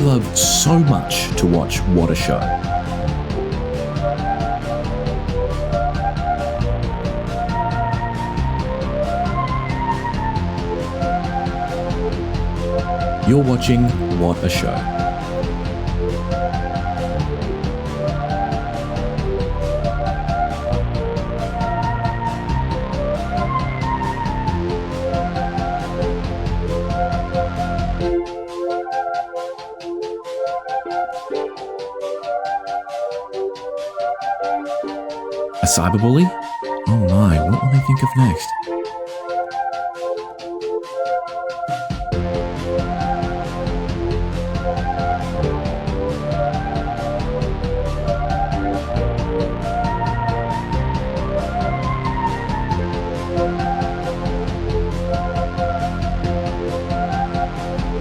love so much to watch What a Show. You're watching What a Show. A cyberbully? Oh my, what will they think of next?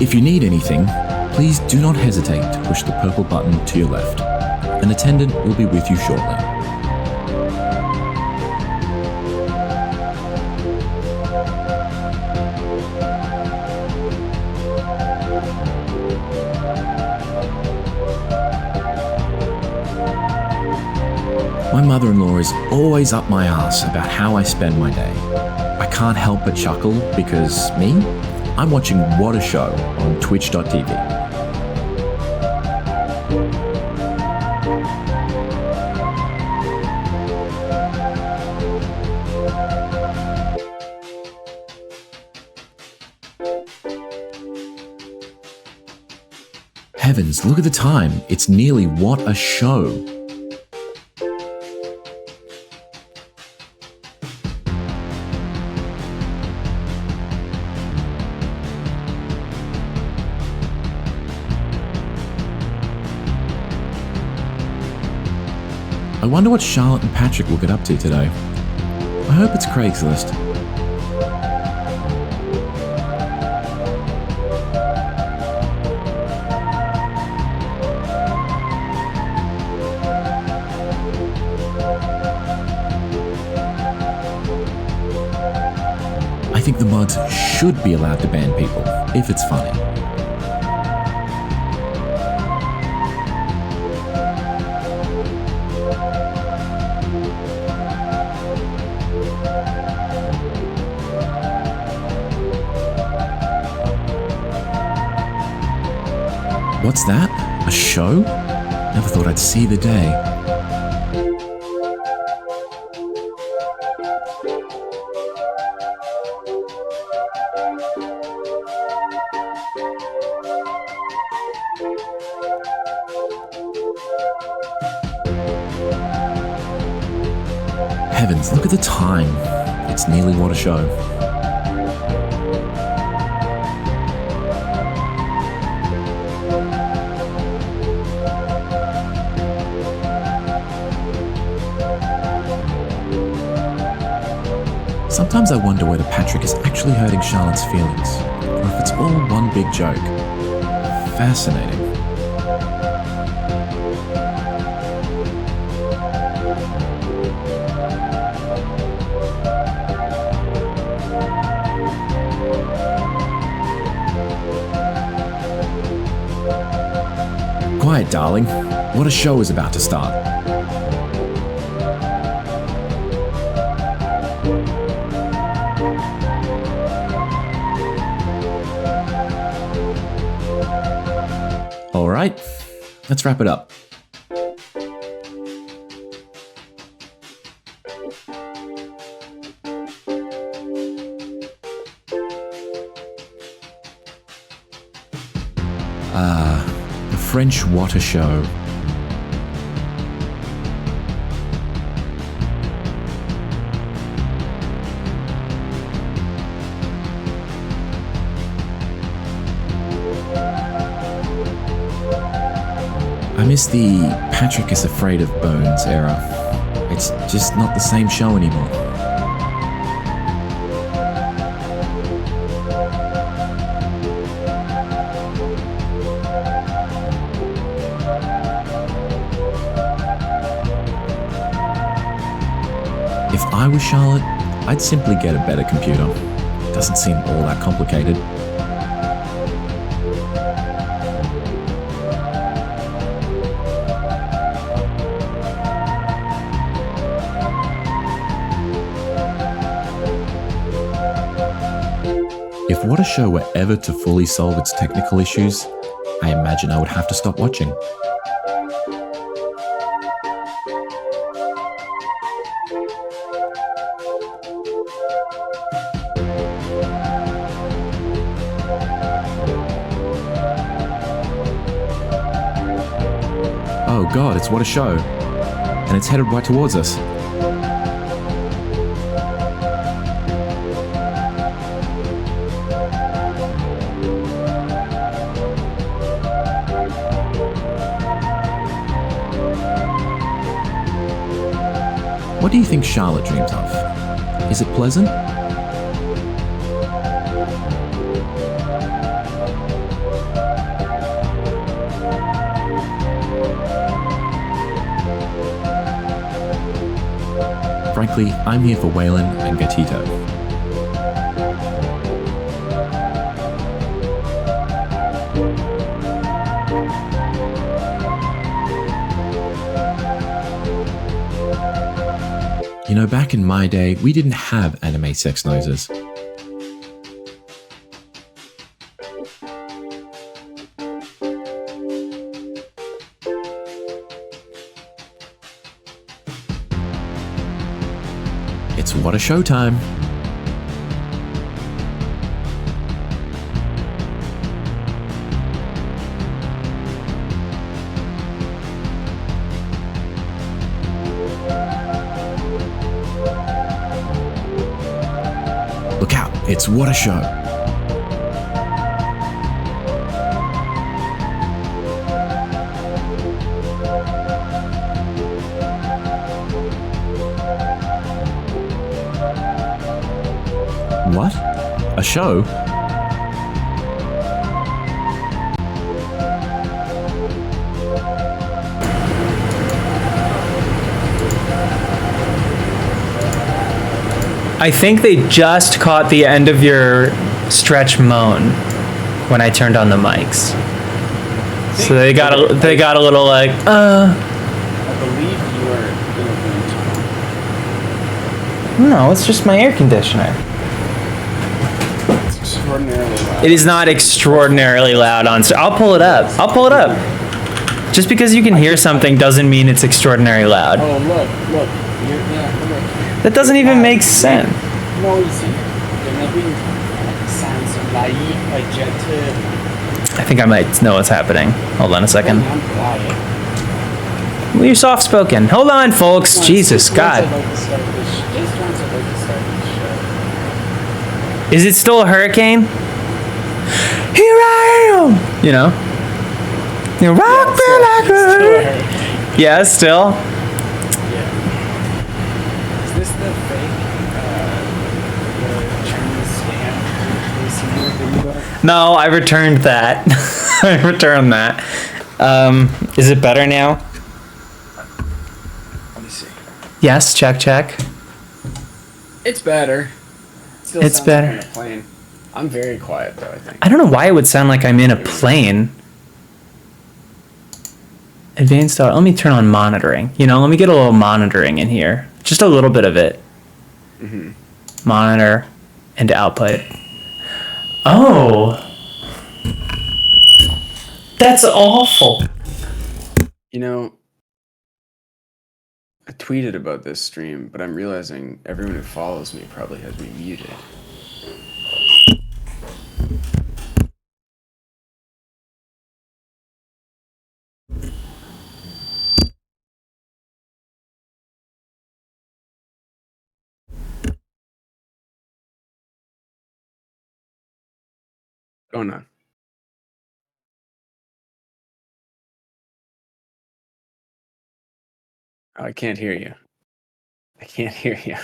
If you need anything, please do not hesitate to push the purple button to your left. An attendant will be with you shortly. My mother-in-law is always up my ass about how I spend my day. I can't help but chuckle because me? I'm watching What a Show on twitch.tv. Heavens, look at the time. It's nearly What a Show. I wonder what Charlotte and Patrick will get up to today. I hope it's Craigslist. I think the mods should be allowed to ban people, if it's funny. What's that? A show? Never thought I'd see the day. Heavens, look at the time. It's nearly What a Show. Sometimes I wonder whether Patrick is actually hurting Charlotte's feelings, or if it's all one big joke. Fascinating. Quiet, darling. What a Show is about to start. Alright, let's wrap it up. The French What a Show. I miss the Patrick is afraid of bones era. It's just not the same show anymore. If I was Charlotte, I'd simply get a better computer. It doesn't seem all that complicated. If What a Show were ever to fully solve its technical issues, I imagine I would have to stop watching. Oh god, it's What a Show. And it's headed right towards us. What do you think Charlotte dreams of? Is it pleasant? Frankly, I'm here for Waylon and Gatito. You know, back in my day, we didn't have anime sex noises. It's What a Show time. Look out, it's What a Show. What? A show? I think they just caught the end of your stretch moan when I turned on the mics. So they got a little like, I believe you are in a room. No, it's just my air conditioner. It's extraordinarily loud. It is not extraordinarily loud on. I'll pull it up. Just because you can hear something doesn't mean it's extraordinarily loud. Oh, look. Look. That doesn't even make sense. Noisy. You're making sounds of agitated. I think I might know what's happening. Hold on a second. I'm quiet. Well, you're soft spoken. Hold on, folks. Jesus, God. Is it still a hurricane? Here I am. You know? You rock me like a... Yeah, still. Is this the fake Chinese scam? No, I returned that. I returned that. Is it better now? Let me see. Yes, check. It's better. Still It's sounds better. Like I'm in a plane. I'm very quiet though, I think. I don't know why it would sound like I'm in a plane. Advanced audio. Let me turn on monitoring. You know, let me get a little monitoring in here. Just a little bit of it. Mm-hmm. Monitor and output. Oh. That's awful. You know, I tweeted about this stream, but I'm realizing everyone who follows me probably has me muted. Going on. Oh, I can't hear you. I can't hear you.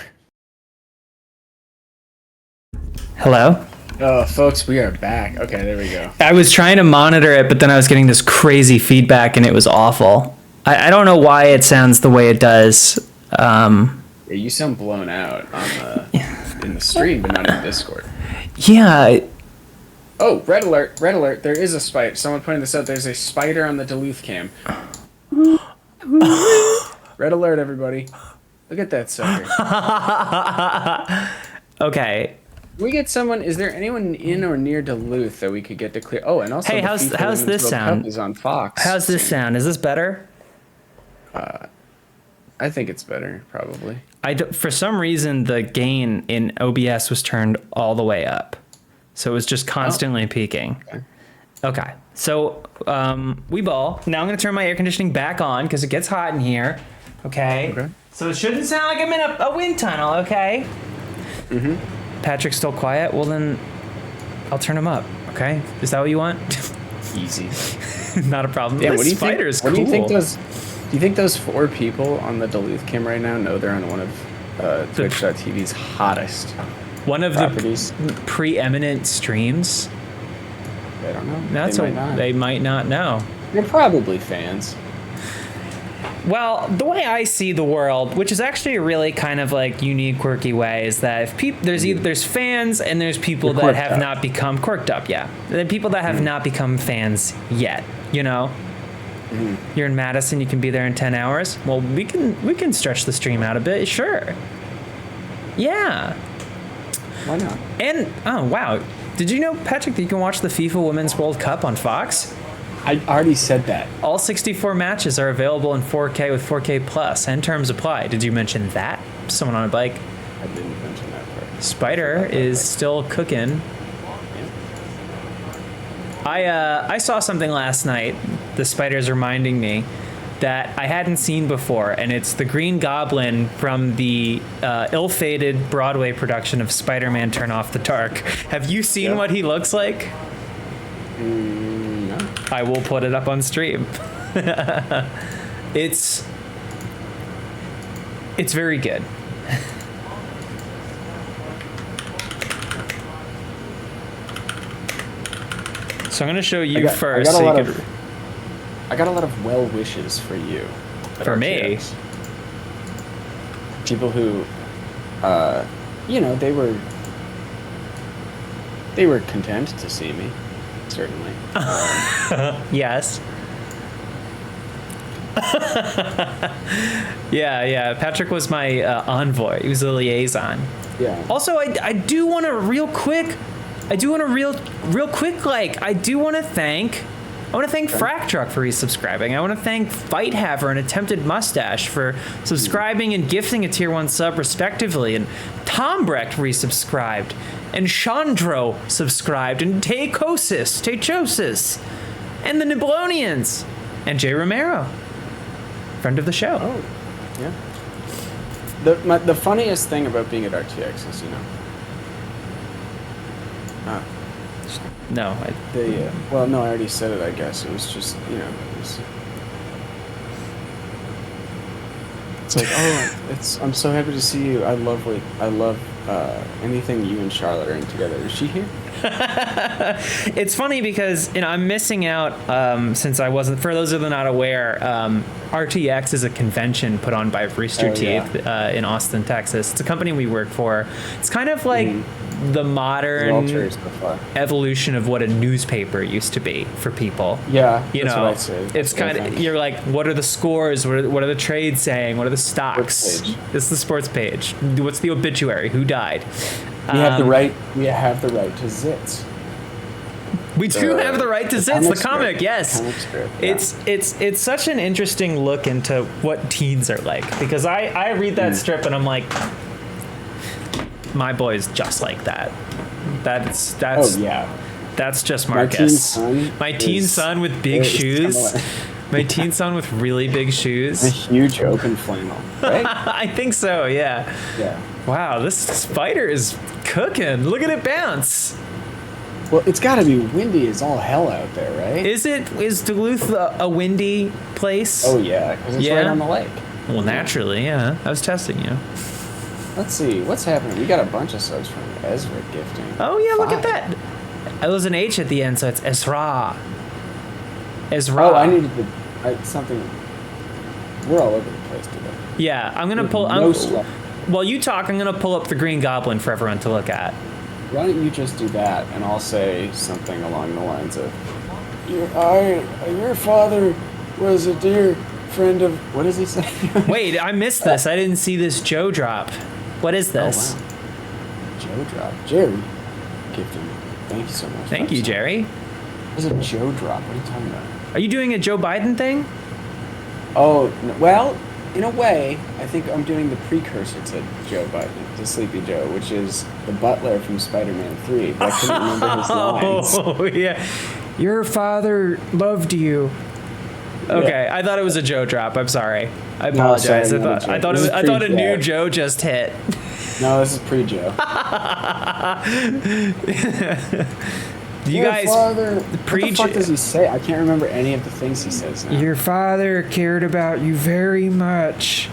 Hello? Oh, folks, we are back. Okay, there we go. I was trying to monitor it, but then I was getting this crazy feedback and it was awful. I don't know why it sounds the way it does. Yeah, you sound blown out on in the stream, but not in Discord. Yeah. Oh, red alert, red alert. There is a spider. Someone pointed this out. There's a spider on the Duluth cam. Red alert, everybody. Look at that sucker. Okay. We get someone. Is there anyone in or near Duluth that we could get to clear? Oh, and also, Hey, the how's FIFA this Women's World sound? Cup is on Fox. How's this sound? Is this better? I think it's better, probably. For some reason, the gain in OBS was turned all the way up, so it was just constantly peaking. Okay, so we ball. Now I'm gonna turn my air conditioning back on because it gets hot in here. Okay. So it shouldn't sound like I'm in a wind tunnel. Okay. Patrick's still quiet. Well then, I'll turn him up. Okay. Is that what you want? Easy. Not a problem. Yeah. This What do you spider think? is What cool. do you think those? Do you think those 4 people on the Duluth cam right now know they're on one of Twitch.tv's hottest One of properties? the preeminent streams? I don't know. That's they might not know. They're probably fans. Well, the way I see the world, which is actually a really kind of like unique, quirky way, is that if there's fans and there's people that have not become quirked up, yeah. The people that have not become fans yet, you know. You're in Madison, you can be there in 10 hours. Well, we can stretch the stream out a bit, sure. Yeah. Why not? And oh wow, did you know, Patrick, that you can watch the FIFA Women's World Cup on Fox? I already said that. All 64 matches are available in 4K with 4K plus, and terms apply. Did you mention that? Someone on a bike. I didn't mention that part. Spider is still cooking. I saw something last night. The spider's reminding me that I hadn't seen before, and it's the Green Goblin from the ill-fated Broadway production of Spider-Man: Turn Off the Dark. Have you seen what he looks like? No. I will put it up on stream. It's very good. So I'm gonna show you first. I got a lot of well wishes for you. For me? People who, they were content to see me, certainly. Yes. Yeah. Patrick was my envoy. He was a liaison. Yeah. Also, I do want to real quick, I do want to thank Frack Truck for resubscribing. I want to thank Fight Haver and Attempted Mustache for subscribing and gifting a tier 1 sub respectively. And Tom Brecht resubscribed. And Chandro subscribed. And Techosis. And the Niblonians. And Jay Romero. Friend of the show. Oh, yeah. The funniest thing about being at RTX is, No. Well, no, I already said it, I guess. It was just, it's like, I'm so happy to see you. I love anything you and Charlotte are in together. Is she here? It's funny because I'm missing out since I wasn't. For those of you not aware, RTX is a convention put on by Rooster Teeth in Austin, Texas. It's a company we work for. It's kind of like the modern evolution of what a newspaper used to be for people. Yeah, that's what I'd say. It's kind of, you're like, what are the scores? What are the trades saying? What are the stocks? This is the sports page. What's the obituary? Who died? We have the right to zits. We do have the right to zits. The comic, yes. Comic strip, yeah. It's such an interesting look into what teens are like, because I read that strip and I'm like, my boy's just like that. That's just Marcus. My teen son with big shoes. My teen son with really big shoes. A huge open flannel, right? I think so, yeah. Yeah. Wow, this spider is cooking. Look at it bounce. Well, it's got to be windy as all hell out there, right? Is Duluth a windy place? Oh, yeah, because it's right on the lake. Well, naturally, yeah. I was testing you. Let's see, what's happening? We got a bunch of subs from Ezra gifting. Oh, yeah, look at that. It was an H at the end, so it's Ezra. Ezra. Oh, I needed something. We're all over the place today. Yeah, I'm going to pull... While you talk, I'm going to pull up the Green Goblin for everyone to look at. Why don't you just do that, and I'll say something along the lines of, your father was a dear friend of... What does he say? Wait, I missed this. I didn't see this Joe drop. What is this? Oh, wow. Joe drop. Jerry gifted me. Thank you so much. Thank you, Jerry. What is a Joe drop? What are you talking about? Are you doing a Joe Biden thing? Oh, well, in a way, I think I'm doing the precursor to Joe Biden, to Sleepy Joe, which is the butler from Spider-Man 3. But I couldn't remember his lines. Oh, yeah. Your father loved you. Okay, Yeah. I thought it was a Joe drop. I'm sorry. I apologize. sorry, I thought a new Joe just hit. No, this is pre-Joe. You Your guys, father, what the fuck does he say? I can't remember any of the things he says now. your father cared about you very much.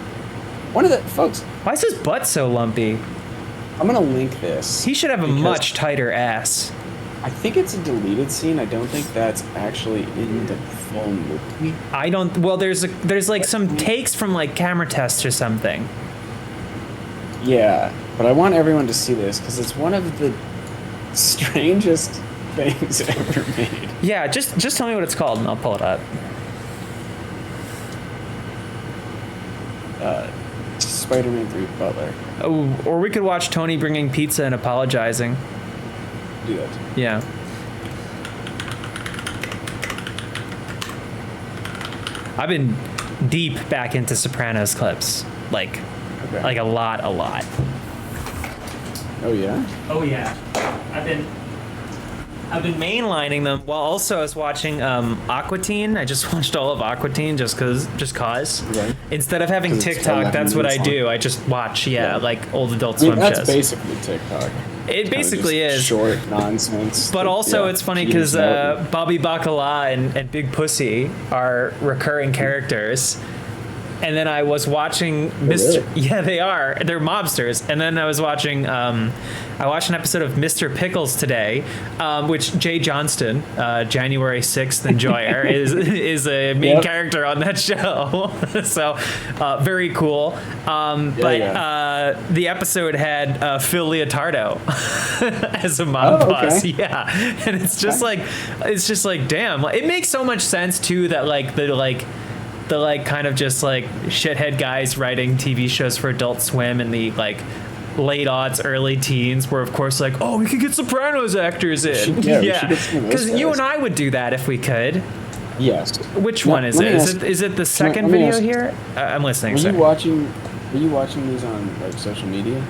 One of the folks, Why is his butt so lumpy? I'm gonna link this. He should have a because much tighter ass. I think it's a deleted scene. I don't think that's actually in the full movie. I don't. Well, there's like some takes from like camera tests or something. Yeah, but I want everyone to see this because it's one of the strangest things ever made. Yeah, just tell me what it's called and I'll pull it up. Spider-Man 3 Butler. Oh, or we could watch Tony bringing pizza and apologizing. Do that. Yeah. I've been deep back into Sopranos clips, like Okay. a lot. Oh yeah. Oh yeah, I've been mainlining them while also I was watching Aqua Teen. I just watched all of Aqua Teen just cause. Right. Instead of having 'Cause it's TikTok, 11 that's what I minutes do. long. I just watch, like old Adult I mean, Swim that's shows. basically TikTok. It Kinda basically just is. short nonsense. But also, it's funny because Yeah. Bobby Bacala and Big Pussy are recurring characters. And then I was watching Mr. really? Yeah, they are. They're mobsters. And then I was watching. I watched an episode of Mr. Pickles today, which Jay Johnston, January 6th enjoyer, is a main Yep. character on that show. So very cool. The episode had Phil Leotardo as a mob Oh, boss. okay. Yeah, and it's just like damn. It makes so much sense too that the kind of just like shithead guys writing TV shows for Adult Swim in the like late aughts, early teens were of course like, oh, we could get Sopranos actors in. We should get some of those Because you guys. and I would do that if we could. Yes. Which Now, one is let it? me Is ask- it the second let me video ask- here? I'm listening. Were Sorry. you watching these on like social media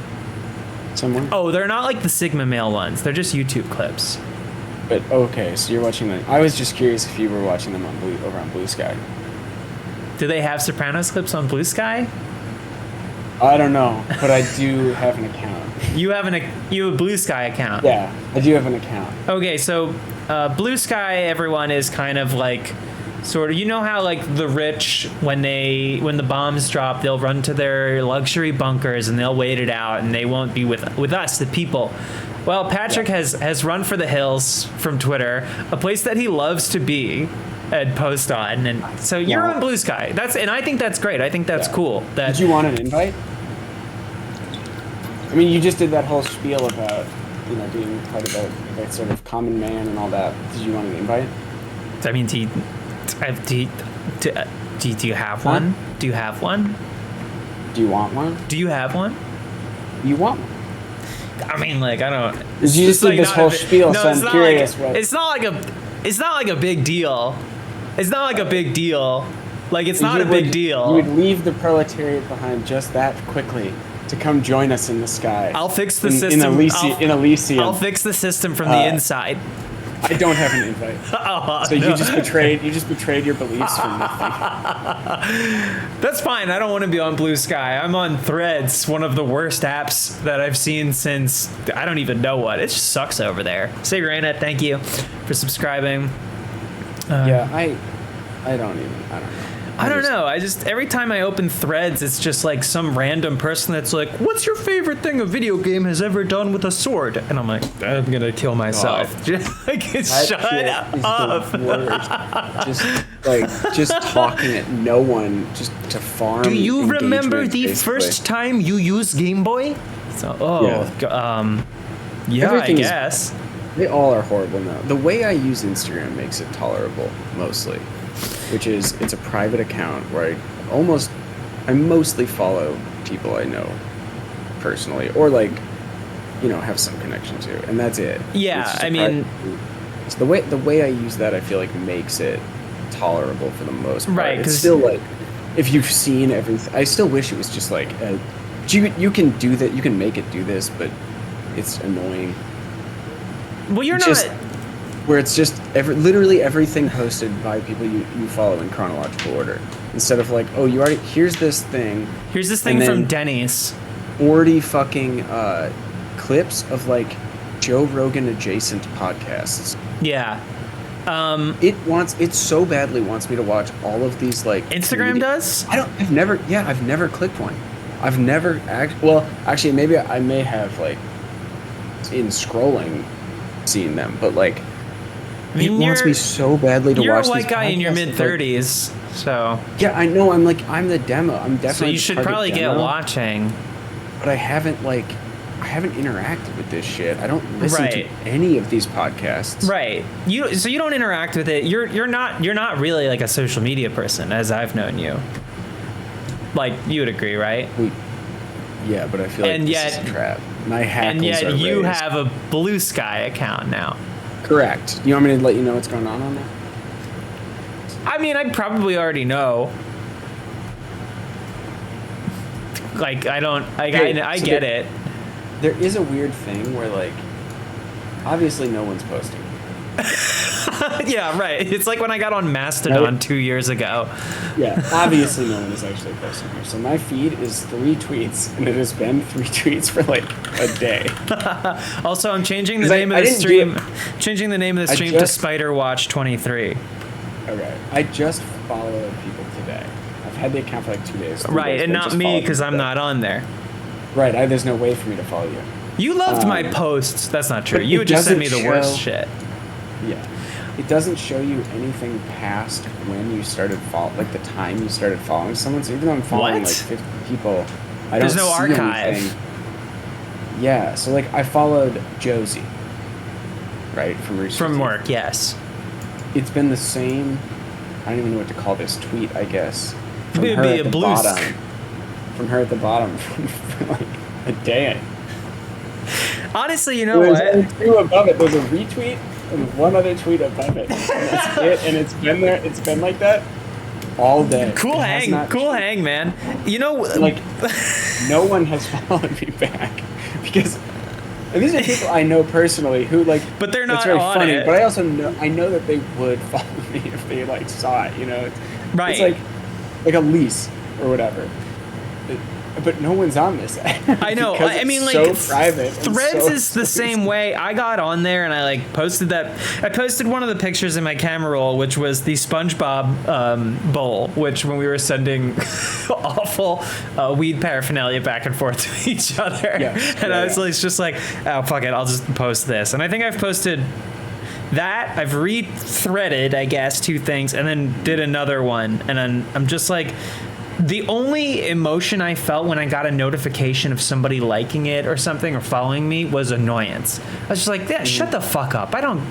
somewhere? Oh, they're not like the Sigma Male ones. They're just YouTube clips. But okay, so you're watching them. I was just curious if you were watching them on over on Blue Sky. Do they have Sopranos clips on Blue Sky? I don't know, but I do have an account. You have a Blue Sky account. Yeah, I do have an account. Okay, so Blue Sky, everyone is kind of like, sort of, you know how like the rich, when the bombs drop, they'll run to their luxury bunkers and they'll wait it out and they won't be with us, the people. Well, Patrick has run for the hills from Twitter, a place that he loves to be and post on, and so you're on Blue Sky. And I think that's great. I think that's cool. Did you want an invite? I mean, you just did that whole spiel about, being part of that sort of common man and all that. Did you want an invite? I mean, do you have one? Do you have one? Do you want one? Do you have one? You want one? I mean, like, I don't. You just did this whole spiel, so I'm curious. It's not like a big deal. It's not like a big deal. Like, it's not a big deal. You would leave the proletariat behind just that quickly to come join us in the sky. I'll fix the system. system. In Elysium. I'll fix the system from the inside. I don't have an invite. So no. you just betrayed your beliefs for nothing. That's fine. I don't want to be on Blue Sky. I'm on Threads, one of the worst apps that I've seen since I don't even know what. It just sucks over there. Say Raina, thank you for subscribing. Yeah, I don't know. I don't know. I just, every time I open Threads, it's just like some random person that's like, what's your favorite thing a video game has ever done with a sword? And I'm like, I'm going to kill myself. Like, That shut shit up. is the worst. Just talking at no one, just to farm. Do you remember engagement, the basically. first time you used Game Boy? So, yeah, Everything I is- guess. They all are horrible now. The way I use Instagram makes it tolerable, mostly. Which is, it's a private account where I mostly follow people I know personally. Or like, have some connection to, and that's it. Yeah, It's just a I mean, so the way I use that, I feel like makes it tolerable for the most part. Right, It's 'cause- still like, if you've seen everything, I still wish it was just like, you can do that, you can make it do this, but it's annoying. well, you're Just not. where it's just literally everything posted by people you follow in chronological order, instead of like, oh, here's this thing, Here's this thing and from then- Denny's. 40 fucking clips of like Joe Rogan adjacent podcasts. Yeah. It so badly wants me to watch all of these like Instagram comedi- does? I've never clicked one. I've never actually maybe I may have like in scrolling seen them, but like I mean, it wants me so badly to You're watch a white these guy in your podcasts mid of, like- 30s, so Yeah, I know. I'm the demo. I'm definitely so you should target probably get demo, watching. But I haven't interacted with this shit. I don't listen Right. to any of these podcasts. Right. You don't interact with it. You're not really like a social media person as I've known you. Like you would agree, right? Yeah, but I feel like And this yet- is a trap. My hackles And yet are you raised. have a Blue Sky account now. Correct. You want me to let you know what's going on there? I mean, I probably already know. Like I don't. Hey, I so get there- it. There is a weird thing where like, obviously no one's posting. Yeah, right. It's like when I got on Mastodon 2 years ago. Yeah, obviously no one is actually posting here. So my feed is 3 tweets, and it has been 3 tweets for like a day. Also, I'm changing the 'Cause name I of the didn't do stream. it- Changing the name of the I stream to just- Spider Watch 23. Okay, I just followed people today. I've had the account for like 2 days. 3 Right, days, and but I not just me followed because people I'm today. not on there. Right, there's no way for me to follow you. You loved my posts. That's not true. You would just send me the worst shit. Yeah. It doesn't show you anything past when you started like the time you started following someone. So even though I'm following What? like 50 people, I There's don't no see archive. anything. Yeah, so like I followed Josie, right, from Rooster From Teeth. work, yes. It's been the same. I don't even know what to call this tweet. I guess from It'd her be at a the blue bottom. sc- From her at the bottom for like a day. Honestly, you know There's what? only 2 above it. There's a retweet and 1 other tweet above it. And that's it. And it's been there. It's been like that all day. Cool It has hang, not cool changed. hang, man. You know, Like, no one has followed me back because and these are people I know personally who like. But they're it's not very on funny, it. But I also know that they would follow me if they like saw it. You know, Right. It's like a lease or whatever. But no one's on this. I know. because I mean, it's like, so private. and Threads so is the same way. I got on there and I like posted that. I posted one of the pictures in my camera roll, which was the SpongeBob bowl, which when we were sending awful weed paraphernalia back and forth to each other, Yeah. and Yeah, I was like, just like, oh fuck it, I'll just post this. And I think I've posted that. I've re-threaded, I guess, 2 things, and then did another one, and then I'm just like. The only emotion I felt when I got a notification of somebody liking it or something or following me was annoyance. I was just like, yeah, shut the fuck up. I don't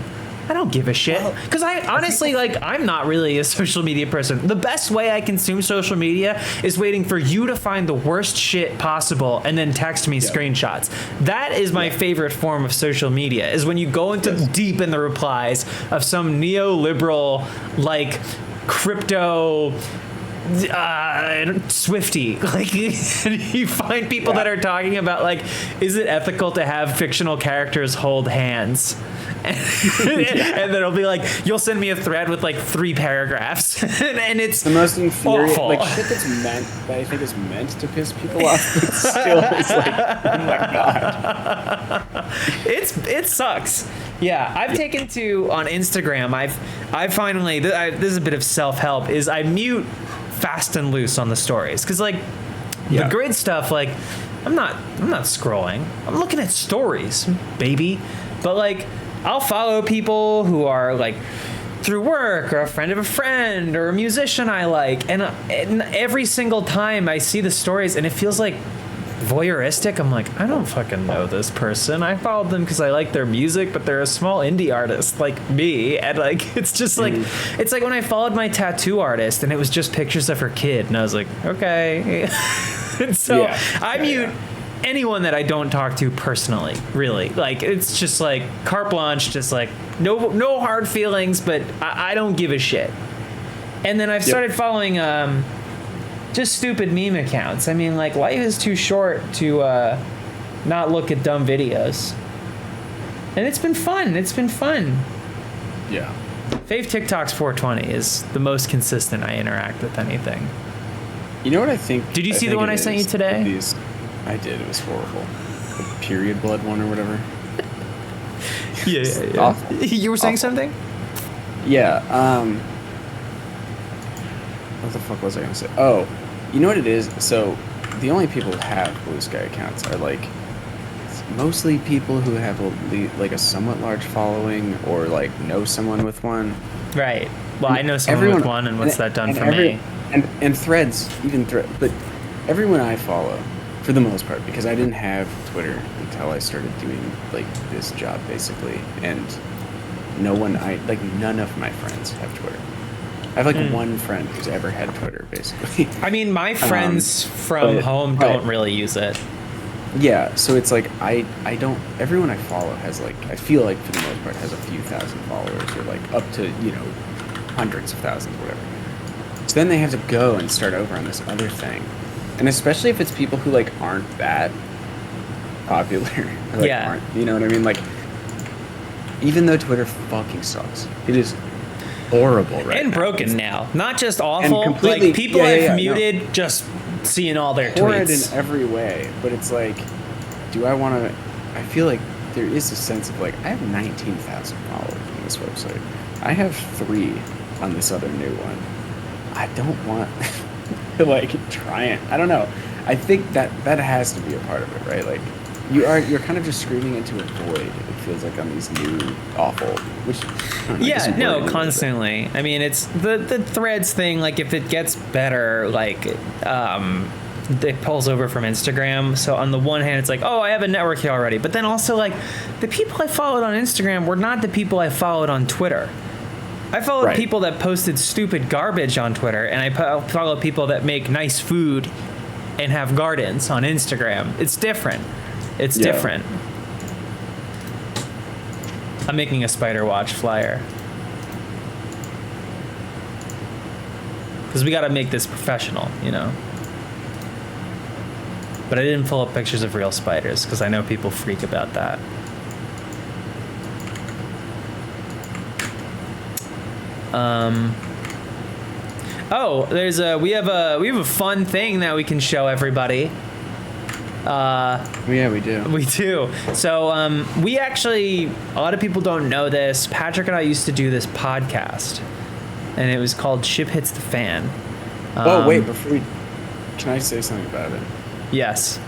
give a shit. Because I honestly, like, I'm not really a social media person. The best way I consume social media is waiting for you to find the worst shit possible and then text me screenshots. That is my favorite form of social media, is when you go into deep in the replies of some neoliberal, like, crypto Swifty, like you find people that are talking about like, is it ethical to have fictional characters hold hands? And then it'll be like, you'll send me a thread with like 3 paragraphs, and it's the most infuriating, awful. like shit that I think is meant to piss people off, but still is like, oh my god. It sucks. Yeah, I've taken to on Instagram. I've finally this is a bit of self-help. Is I mute fast and loose on the stories because like the grid stuff, like I'm not scrolling. I'm looking at stories, baby. But like I'll follow people who are like through work or a friend of a friend or a musician I like, and every single time I see the stories and it feels like voyeuristic. I'm like, I don't fucking know this person. I followed them because I like their music, but they're a small indie artist like me, and like it's just like it's like when I followed my tattoo artist and it was just pictures of her kid, and I was like, okay. And so I anyone that I don't talk to personally, really. Like, it's just like carte blanche, just like no hard feelings, but I don't give a shit. And then I've started following just stupid meme accounts. I mean, like, life is too short to not look at dumb videos. And it's been fun. Yeah. Fave TikTok's 420 is the most consistent I interact with anything. You know what I think? Did you see the one I sent you today? I did. It was horrible. The period blood one or whatever. Yeah. Awful. You were saying something? Yeah. What the fuck was I gonna say? Oh, you know what it is? So, the only people who have Blue Sky accounts are like mostly people who have a somewhat large following or like know someone with one. Right. Well, I know someone with one, and what's that done for me? And Threads, but everyone I follow, for the most part, because I didn't have Twitter until I started doing like this job basically, and none of my friends have Twitter. I have like one friend who's ever had Twitter, basically. I mean, my friends from home don't really use it. Yeah, so it's like I don't. Everyone I follow has like, I feel like for the most part has a few thousand followers, or like up to hundreds of thousands, whatever. So then they have to go and start over on this other thing, and especially if it's people who like aren't that popular. Or, like, aren't, you know what I mean? Like, even though Twitter fucking sucks, it is horrible right and now. broken now. Not just awful, like people I've muted just seeing all their horrid tweets. In every way, but it's like, do I want to? I feel like there is a sense of like, I have 19,000 followers on this website. I have 3 on this other new one. I don't want to like try it. I don't know. I think that has to be a part of it, right? Like, you're kind of just screaming into a void. It feels like on these new awful, which constantly. I mean, it's the Threads thing. Like, if it gets better, like it pulls over from Instagram. So on the one hand, it's like, oh, I have a network here already. But then also, like, the people I followed on Instagram were not the people I followed on Twitter. I followed people that posted stupid garbage on Twitter, and I follow people that make nice food and have gardens on Instagram. It's different. It's different. I'm making a Spider Watch flyer. Because we got to make this professional, But I didn't pull up pictures of real spiders, because I know people freak about that. We have a fun thing that we can show everybody. Yeah, we do. We do. So we actually, a lot of people don't know this. Patrick and I used to do this podcast, and it was called Ship Hits the Fan. Wait, can I say something about it? Yes.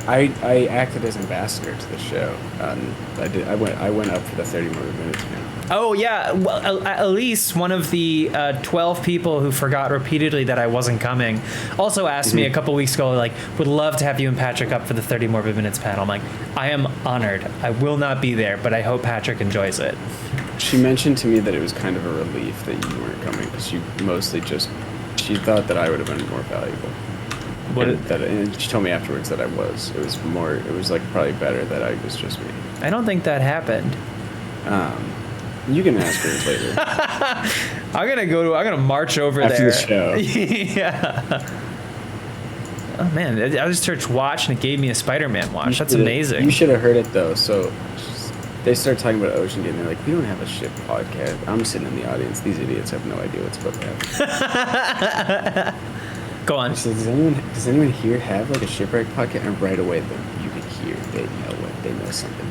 I acted as ambassador to the show. I went up for the 30 more minutes now. Oh yeah, well, Elise, one of the 12 people who forgot repeatedly that I wasn't coming, also asked me a couple weeks ago, like, would love to have you and Patrick up for the 30 more minutes panel. I'm like, I am honored. I will not be there, but I hope Patrick enjoys it. She mentioned to me that it was kind of a relief that you weren't coming, because she thought that I would have been more valuable. And she told me afterwards that I was. It was like probably better that I was just me. I don't think that happened. You can ask her later. I'm gonna march over after there. After the show. Yeah. Oh man, I just searched watch and it gave me a Spider-Man watch. That's amazing. You should have heard it though. So they started talking about Ocean Gate and they're like, we don't have a ship podcast. I'm sitting in the audience. These idiots have no idea what's about to happen. Go on. So does anyone here have like a shipwreck podcast? And right away, you can hear they know something.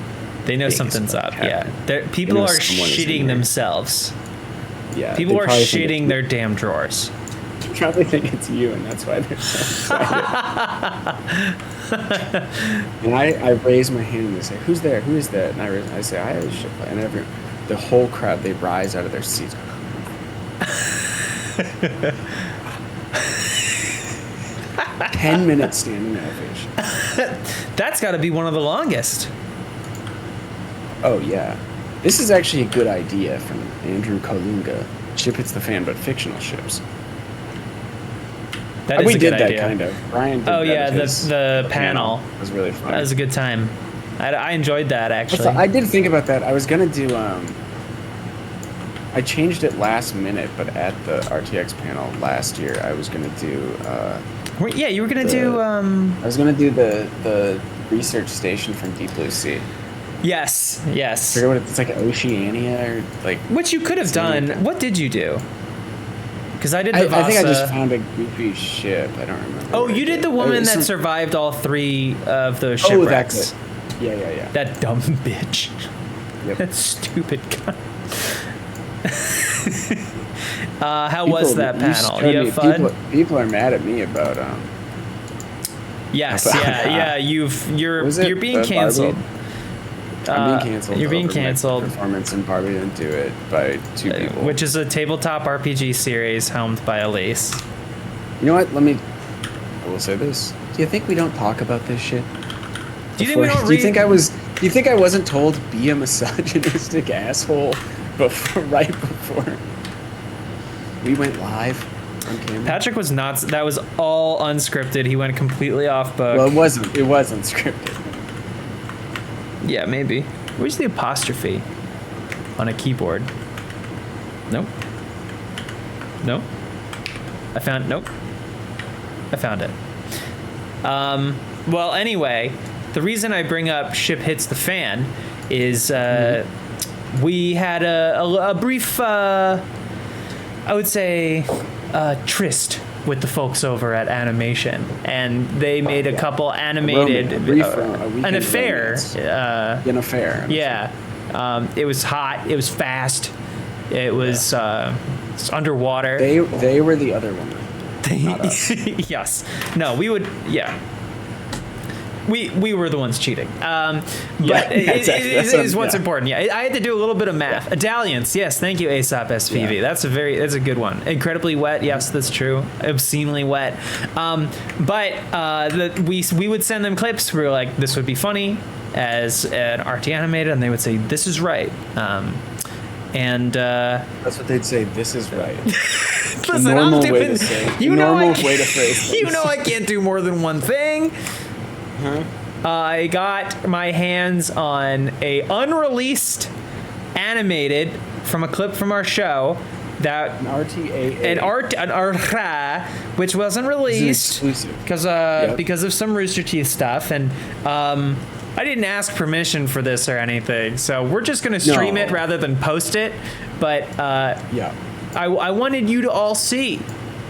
They know something's up. Yeah, people are shitting themselves. Yeah, people are shitting their damn drawers. They probably think it's you, and that's why they're so excited. And I raise my hand and they say, "Who's there? Who is that?" And I say, "I have a ship." And the whole crowd, they rise out of their seats. 10 minutes standing ovation. That's got to be one of the longest. Oh, yeah. This is actually a good idea from Andrew Kalunga. Ship Hits the Fan, but fictional ships. That is we a did good that idea. kind of. Brian did Oh that yeah, at his the panel. It was really fun. That was a good time. I enjoyed that actually. I did think about that. I was gonna do. I changed it last minute, but at the RTX panel last year, I was gonna do. Yeah, you were gonna do. I was gonna do the research station from Deep Blue Sea. Yes. I forget what it's like, Oceania or like. Which you could have done. Like What did you do? Because I did the Vasa. I think I just found a goofy ship. I don't remember. Oh, what I you did the woman that some- survived all 3 of those Oh, shipwrecks. that's it. Yeah. That dumb bitch. Yep. That stupid guy. How was that panel? You have fun? People are mad at me about Yes, about- yeah. You're being canceled. I'm being canceled. You're being over my canceled. Performance and Barbie didn't do it by 2 people. Which is a tabletop RPG series helmed by Elise. You know what? I will say this. Do you think we don't talk about this shit? Do you think we don't Do you think I wasn't told be a misogynistic asshole right before we went live on camera? Patrick was not. That was all unscripted. He went completely off book. Well, it wasn't. It wasn't scripted. Yeah, maybe. Where's the apostrophe on a keyboard? Nope. Nope. I found it. Well, anyway, the reason I bring up Ship Hits the Fan is we had a brief, I would say, tryst with the folks over at Animation, and they made a couple animated an affair. An affair. Yeah, it was hot. It was fast. It was underwater. They were the other woman. Not us. Yes. No, we would. Yeah. We were the ones cheating. But exactly. it is what's important. Yeah, I had to do a little bit of math. Dalliance, yes, thank you, Aesop SPV. Yeah. That's a good one. Incredibly wet, yes, that's true. Obscenely wet. We would send them clips. We were like, this would be funny as an RT animated, and they would say, this is right. That's what they'd say. This is right. Listen, normal I'm doing. way to say. You know, normal way to phrase you things. know, I can't do more than one thing. Huh? I got my hands on a unreleased animated from a clip from our show that An RTAA. which wasn't released exclusive. because of some Rooster Teeth stuff, and I didn't ask permission for this or anything, so we're just gonna stream No. it rather than post it. But Yeah. I wanted you to all see.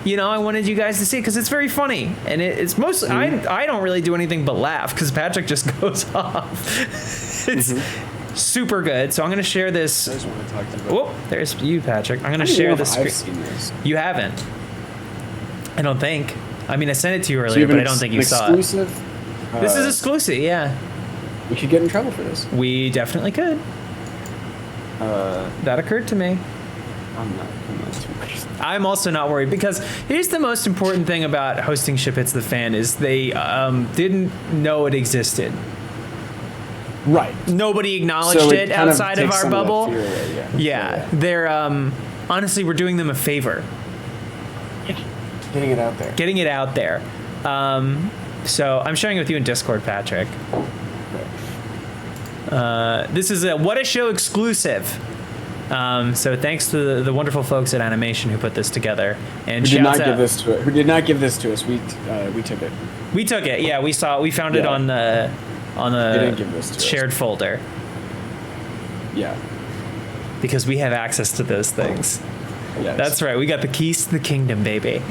You know, I wanted you guys to see because it's very funny, and it's mostly I don't really do anything but laugh because Patrick just goes off. It's super good. So I'm gonna share this. I just want to talk to you about. Whoop, there's you, Patrick. I'm gonna I don't share know this. if I've seen this. You haven't. I don't think. I mean, I sent it to you So earlier, you have but I an don't think you saw it. exclusive. This is exclusive. Yeah, We could get in trouble for this. we definitely could. That occurred to me. I'm not too worried. I'm also not worried because here's the most important thing about hosting Ship Hits the Fan is they didn't know it existed. Right. Nobody acknowledged So it kind outside of takes our some that bubble. fear away, Yeah, they're honestly, we're doing them a favor, Getting it out there. getting it out there. So I'm sharing it with you in Discord, Patrick. This is a What a Show exclusive. So thanks to the wonderful folks at Animation who put this together. And Who did not shouts give out- this to it? Who did not give this to us? We took it. We took it. Yeah, we found it Yeah. on the They didn't give this to us. shared folder Yeah. because we have access to those things. Yes. That's right. We got the keys to the kingdom, baby.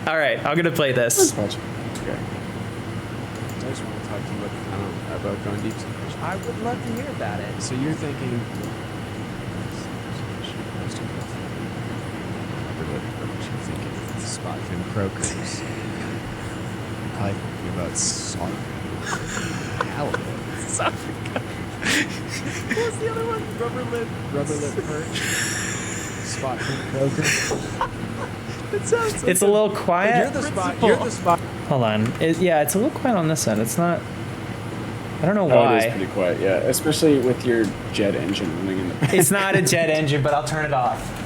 All right, I'm gonna play this. Okay. I just want to talk to you about going deep sea fishing. I would love to hear about it. So you're thinking. Spot fin croakers. Probably thinking about salt. Halibut. What's the other one? Rubber lip. Rubber lip perch. Spot fin croaker. It sounds like It's a little quiet. You're the spot. You're the spot. Hold on. Yeah, it's a little quiet on this end. It's not. I don't know Oh, it is why. pretty quiet. Yeah, especially with your jet engine running in the back. It's not a jet engine, but I'll turn it off.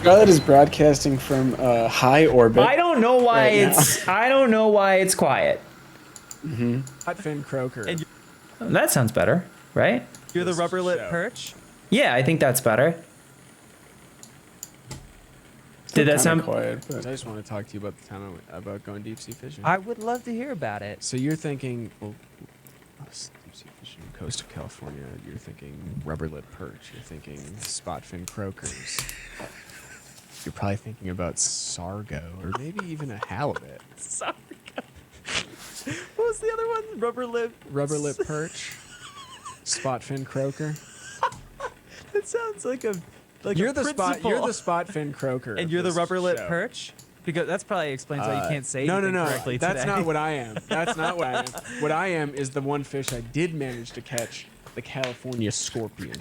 Scarlett is broadcasting from high orbit. I don't know why right I don't know why it's quiet. Finn Croker. And That sounds better, right? you're the rubber lip show. perch. Yeah, I think that's better. Did that Kinda sound? quiet? I But just want to talk to you about the time about going deep sea fishing. I would love to hear about it. So you're thinking, well, deep sea fishing, coast of California. You're thinking rubber lip perch. You're thinking spot fin croakers. You're probably thinking about sargo or maybe even a halibut. Sorry. What was the other one? Rubber lip. Rubber lip perch, spot fin croaker. That sounds like a You're a the principal. spot fin croaker. And of you're the this rubber lip show. perch. Because that's probably explains why you can't say no, anything no, no. correctly That's today. not what I am. That's not what I am. What I am is the one fish I did manage to catch, the California scorpion.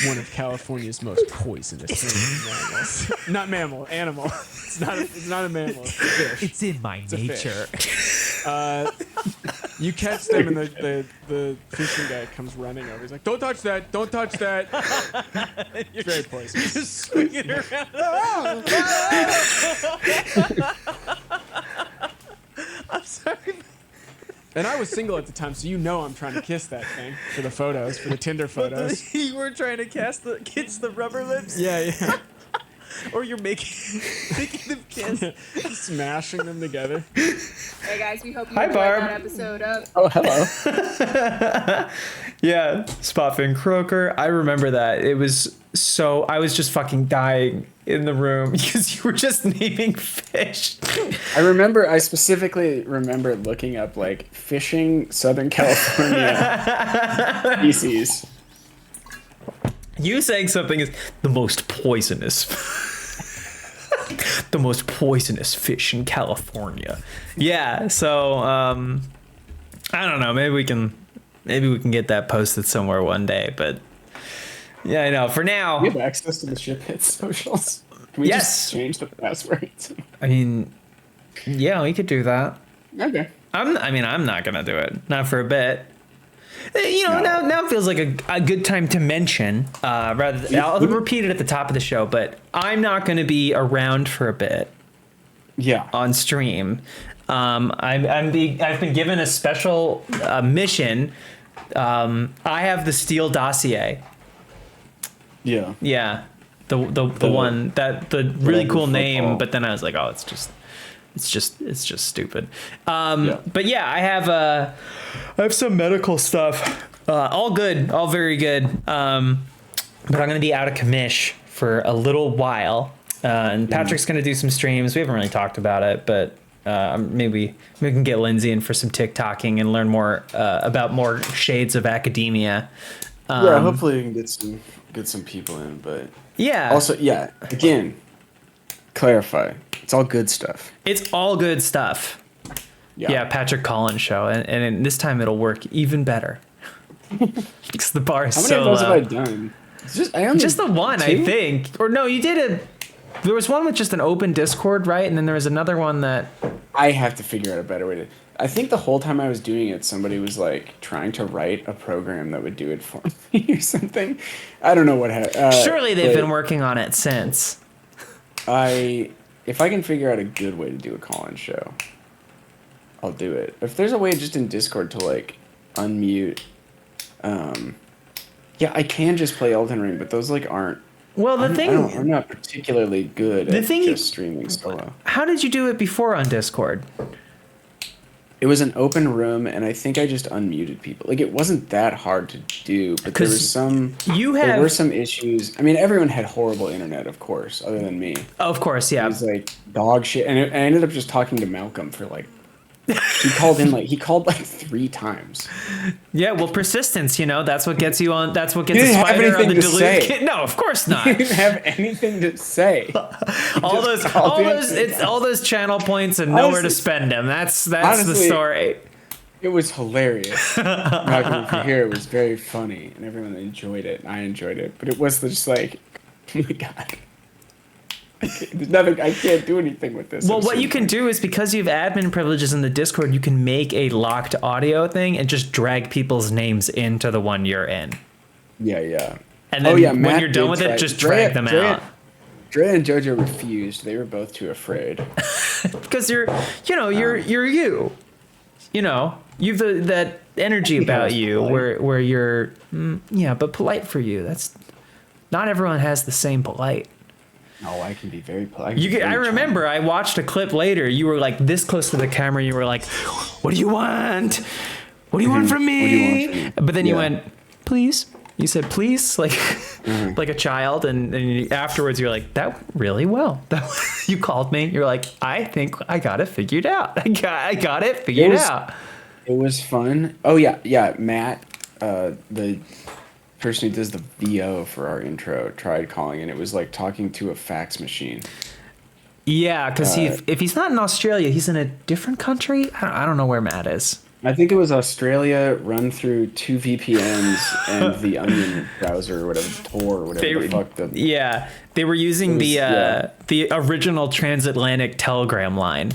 One of California's most poisonous mammals. Not mammal, animal. It's not a mammal. It's a fish. It's in my a nature. You catch them and the fishing guy comes running over. He's like, "Don't touch that! Don't touch that!" It's very poisonous. Just swinging around. I'm sorry. And I was single at the time, so you know I'm trying to kiss that thing for the photos, for the Tinder photos. You were trying to kiss the rubber lips, Yeah, yeah. or you're making them kiss. Smashing them together. Hey guys, we hope you Hi, enjoyed Barb. that episode of oh, hello. Yeah, Spotfin Croaker. I remember that. It was so I was just fucking dying in the room because you were just naming fish. I specifically remember looking up like fishing Southern California species. You saying something is the most poisonous. The most poisonous fish in California. Yeah, so I don't know, maybe we can get that posted somewhere one day, but yeah, I know. For now, We have access to the ship hit socials. Can we Yes. just change the password? I mean, yeah, we could do that. Okay. I'm not gonna do it. Not for a bit. You know, No. now feels like a good time to mention. Rather, I'll repeat it at the top of the show, but I'm not going to be around for a bit Yeah. on stream. I've been given a special mission. I have the Steel dossier. Yeah. Yeah, the one that the really Whatever cool name, football. but then I was like, oh, it's just stupid. Yeah. But yeah, I have some medical stuff. All good, all very good. But I'm gonna be out of commish for a little while. And Patrick's gonna do some streams. We haven't really talked about it, but maybe we can get Lindsay in for some TikToking and learn more about more shades of academia. Yeah. Hopefully we can get some people in, but Yeah. also, yeah. Again, clarify. It's all good stuff. It's all good stuff. Yeah, Patrick Collins show, and this time it'll work even better. Because the bar is How many so of those low. have I done? Just the one, I two? think. Or no, you did there was one with just an open Discord, right? And then there was another one that. I have to figure out a better way to. I think the whole time I was doing it, somebody was like trying to write a program that would do it for me or something. I don't know what happened. Surely they've been working on it since. If I can figure out a good way to do a call-in show, I'll do it. If there's a way just in Discord to like unmute, yeah, I can just play Elden Ring, but those like aren't. Well, I'm not particularly good the at thing- just streaming solo. How did you do it before on Discord? It was an open room, and I think I just unmuted people. Like, it wasn't that hard to do, but there 'Cause was some. you There have- were some issues. I mean, everyone had horrible internet, of course, other than me. Oh, of course, It yeah. was like dog shit, and I ended up just talking to Malcolm for like. He called like 3 times. Yeah, well, persistence, that's what gets you on. That's what gets You a didn't have spider on the anything to dilute say. kit. No, of course not. He didn't have anything to say. all just called in. it's all those channel points and nowhere to Honestly- spend them. That's the honestly- story. It was hilarious. Malcolm, if you hear it, was very funny, and everyone enjoyed it. And I enjoyed it, but it was just like, oh my god. There's nothing. I can't do anything with this. Well, I'm what so you can do is because you have admin privileges in the Discord, you can make a locked audio thing and just drag people's names into the one you're in. Yeah. And then when Matt you're done did with try- it, just drag them out. Drea and JoJo refused. They were both too afraid. Because you're you. You know, you've that energy think I about was you polite. where you're but polite for you. That's not everyone has the same polite. No, I can be very polite. I remember I watched a clip later. You were like this close to the camera. You were like, "What do you want? What do you want from What do you want me?" from me? But then you Yeah. went, "Please." You said, "Please," like like a child. And afterwards, you're like, "That really well." You called me. You're like, "I think I got it figured out. I got it figured out." It was fun. Oh yeah. Matt, the person who does the VO for our intro, tried calling, and it was like talking to a fax machine. Yeah, because if he's not in Australia, he's in a different country. I don't know where Matt is. I think it was Australia run through 2 VPNs and the Onion browser or whatever, Tor or whatever the fuck. They were using It was- the original transatlantic telegram line.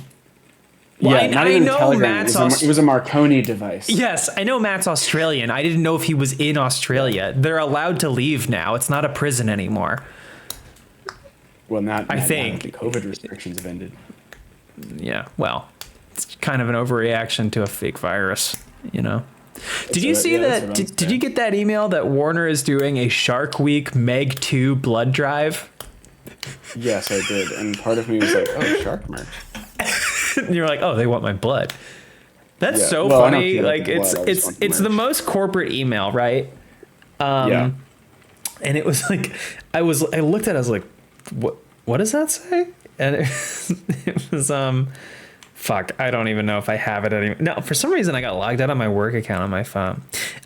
Yeah, Well, not I even know Telegram. Matt's It was a Marconi device. Yes, I know Matt's Australian. I didn't know if he was in Australia. They're allowed to leave now. It's not a prison anymore. Well, not I now that think. the COVID restrictions have ended. Yeah, well, it's kind of an overreaction to a fake virus, you know. Did you see that's that? what I'm Did you get that email that Warner is doing a Shark Week Meg 2 blood drive? Yes, I did, and part of me was like, "Oh, shark merch." And you're like, oh, they want my blood. That's Yeah. so Well, I don't funny. care about Like the blood, I just want the it's the merch. most corporate email, right? Yeah. And it was like I looked at it, I was like, what does that say? And it was fuck, I don't even know if I have it anymore. No, for some reason I got logged out on my work account on my phone.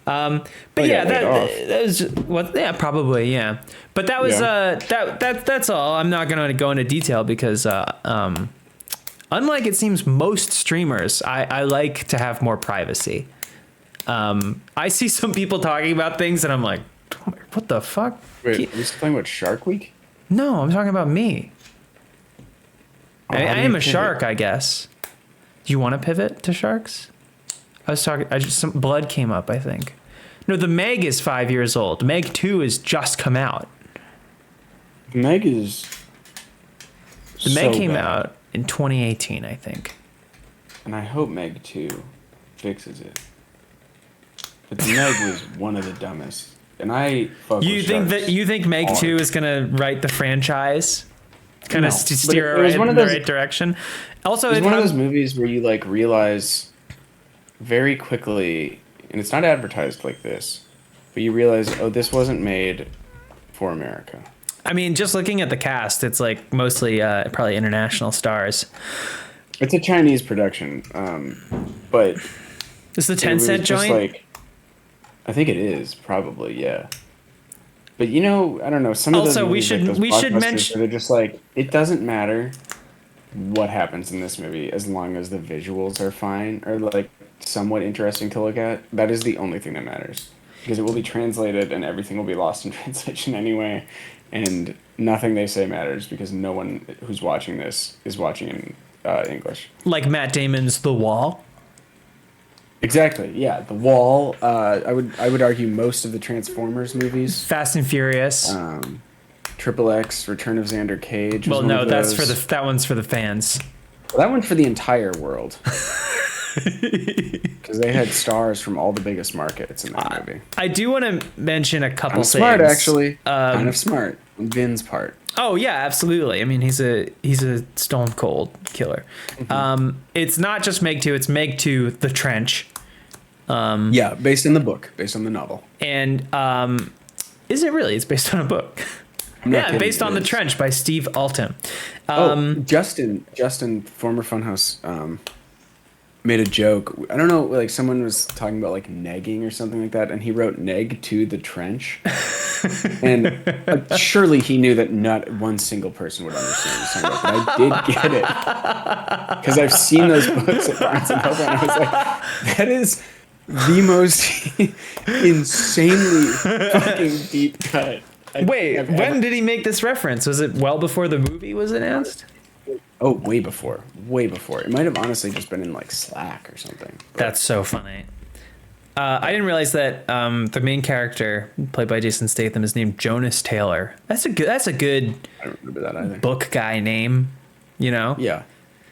But yeah, got laid off. that was just, probably, yeah. But that was that's all. I'm not going to go into detail because unlike it seems most streamers, I like to have more privacy. I see some people talking about things and I'm like, what the fuck? Wait, are we still talking about Shark Week? No, I'm talking about me. Oh, I how do am you a pivot? shark, I guess. Do you want to pivot to sharks? Some blood came up, I think. No, the Meg is 5 years old. Meg 2 has just come out. Meg is. The Meg so came bad. out in 2018, I think. And I hope Meg 2 fixes it. But the Meg was one of the dumbest. And I fuck You with think sharks that you think Meg hard. 2 is gonna write the franchise? Kind No, of but steer it was it one in of the those- right direction. Also, It's it one of had- those movies where you like realize very quickly, and it's not advertised like this, but you realize, oh, this wasn't made for America. I mean, just looking at the cast, it's like mostly probably international stars. It's a Chinese production, but This is the it 10 was cent just joint. like, I think it is probably, yeah. But you know, I don't know. Some of those Also, we movies, like should- those we should blockbusters mention- where they're just like, it doesn't matter what happens in this movie as long as the visuals are fine or like somewhat interesting to look at. That is the only thing that matters because it will be translated and everything will be lost in translation anyway, and nothing they say matters because no one who's watching this is watching in English. Like Matt Damon's The Wall. Exactly. Yeah, The Wall. I would argue most of the Transformers movies. Fast and Furious. Triple X, Return of Xander Cage. was well, one no, of that's those. that one's for the fans. That one for the entire world. Because they had stars from all the biggest markets in that movie. I do want to mention a couple Kind of things. smart, actually. Kind of smart. On Vin's part. Oh yeah, absolutely. I mean, he's a stone cold killer. It's not just Meg 2, it's Meg 2 The Trench. Yeah, based on the book, based on the novel. And is it really? It's based on a book. I'm not Yeah, kidding, based it on The is. Trench by Steve Alten. Justin, former Funhouse, made a joke. I don't know, like someone was talking about like negging or something like that, and he wrote "neg to the trench," and surely he knew that not one single person would understand what he was talking about. But I did get it because I've seen those books at Barnes and Noble, and I was like, that is the most insanely fucking deep cut. Wait, I've when ever- did he make this reference? Was it well before the movie was announced? Oh, way before. Way before. It might have honestly just been in like Slack or something. That's so funny. I didn't realize that the main character, played by Jason Statham, is named Jonas Taylor. That's a good I don't remember that either. book guy name, you know? Yeah.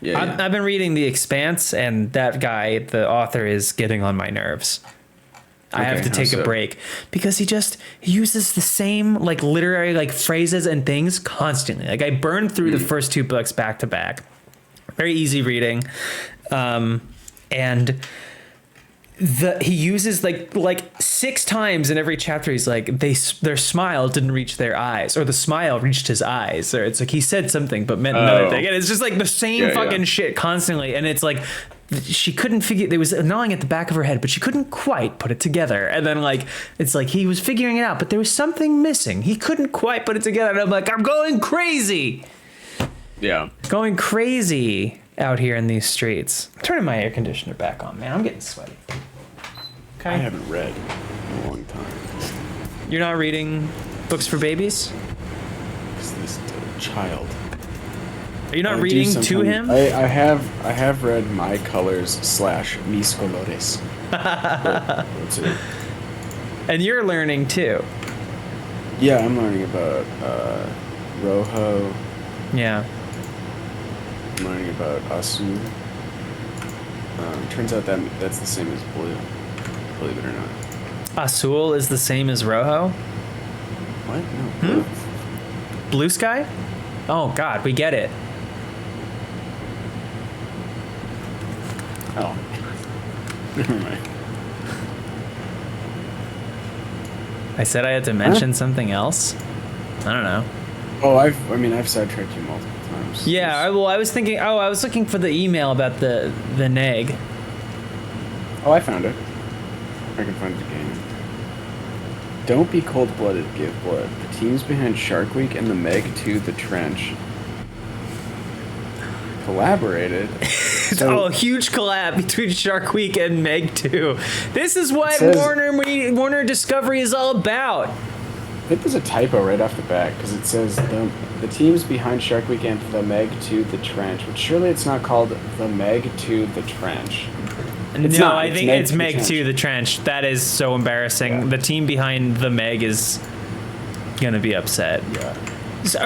Yeah. I've been reading The Expanse, and that guy, the author, is getting on my nerves. I have Okay, to how take a so? break because he uses the same like literary like phrases and things constantly. Like I burned through the first 2 books back to back. Very easy reading. And he uses like 6 times in every chapter. He's like, their smile didn't reach their eyes, or the smile reached his eyes, or it's like he said something but meant another thing. And it's just like the same fucking shit constantly. And it's like she couldn't figure. There was gnawing at the back of her head, but she couldn't quite put it together. And then like it's like he was figuring it out, but there was something missing. He couldn't quite put it together. And I'm like, I'm going crazy. Yeah. Going crazy out here in these streets. I'm turning my air conditioner back on, man. I'm getting sweaty. I Okay. haven't read in a long time. You're not reading books for babies? It's this child. Are you not I do reading to sometimes- him? I have read My Colors / Mis Colores. That's it. And you're learning too. Yeah, I'm learning about Rojo. Yeah. I'm learning about Asu. Turns out that's the same as blue. Believe it or not. Azul is the same as Rojo? What? No. Blue. Blue sky? Oh god, we get it. Oh. Never mind. I said I had to mention something else. I don't know. Oh, I've sidetracked you multiple times. Yeah, I was looking for the email about the neg. Oh, I found it. I can find it again. Don't be cold-blooded, give blood. The teams behind Shark Week and the Meg 2 The Trench collaborated. Oh, huge collab between Shark Week and Meg 2. This is what says- Warner Discovery is all about. I think there's a typo right off the bat because it says the teams behind Shark Week and the Meg 2 The Trench, but surely it's not called the Meg 2 The Trench. It's no, not. I It's think Meg it's to the Meg Trench. 2 The Trench. That is so embarrassing. Yeah. The team behind the Meg is gonna be upset. Yeah.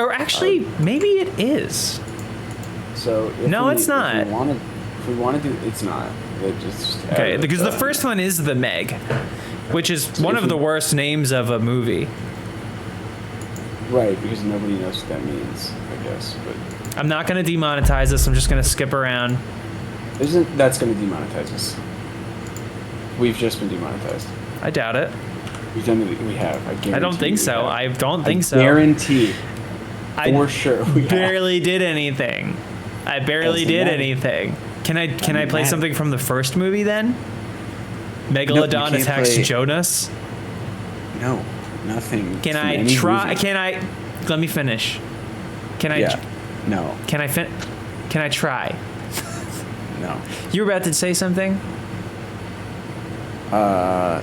Or actually, maybe it is. So if No, we, it's not. If we want to do, it's not. It just Okay, because the first one is the Meg, which is one if of the we- worst names of a movie. right, because nobody knows what that means, I guess. But I'm not gonna demonetize this. I'm just gonna skip around. that's going to demonetize us? We've just been demonetized. I doubt it. We've done it. We have. I guarantee. I don't think we so. have. I don't think so. Guarantee. I For sure. We have. barely did anything. I barely Doesn't did matter. anything. Can I Doesn't play matter. something from the first movie then? Megalodon can't attacks play- Jonas. No, nothing. Can from I any try? movie. Can I? Let me finish. Can I? Yeah. No. Can I? Can I try? No. You were about to say something. I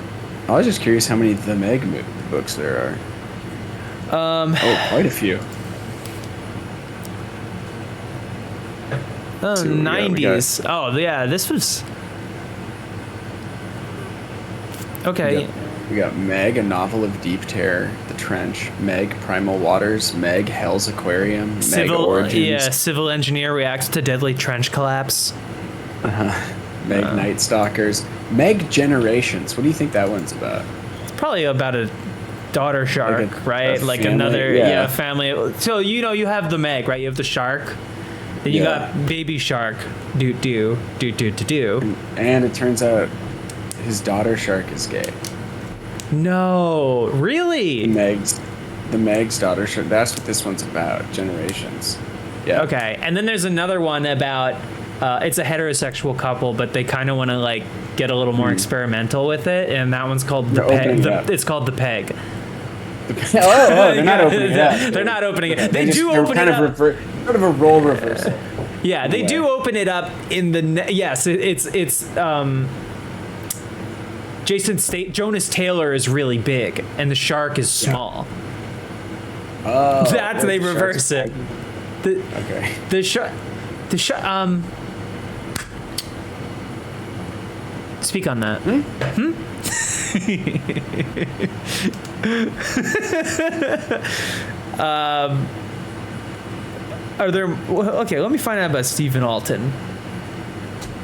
was just curious how many The Meg books there are. Oh, quite a few. Oh, see what we got. 90s. Oh, yeah. This was. Okay. We got Meg, a novel of deep terror, The Trench, Meg, Primal Waters, Meg, Hell's Aquarium, Meg Origins, Civil engineer reacts to deadly trench collapse. Meg Night Stalkers, Meg Generations. What do you think that one's about? It's probably about a daughter shark, a right? Like family, another yeah. family. So you have the Meg, right? You have the shark. Then you Yeah. got baby shark. Do. And it turns out his daughter shark is gay. No, really? The Meg's daughter shark. That's what this one's about. Generations. Yeah. Okay, and then there's another one about it's a heterosexual couple, but they kind of want to like get a little more experimental with it, and that one's called the They're Peg. opening it up. It's called the Peg. They're not opening it up. They're not opening it. They just- do they're open kind it of up. sort of a role reversal. Yeah, they Yeah. do open it up in the yes. It's Jonas Taylor is really big, and the shark is small. Oh, That's right, they the reverse shark's- it. Okay. The shark. Speak on that. Are there? Okay, let me find out about Stephen Alton.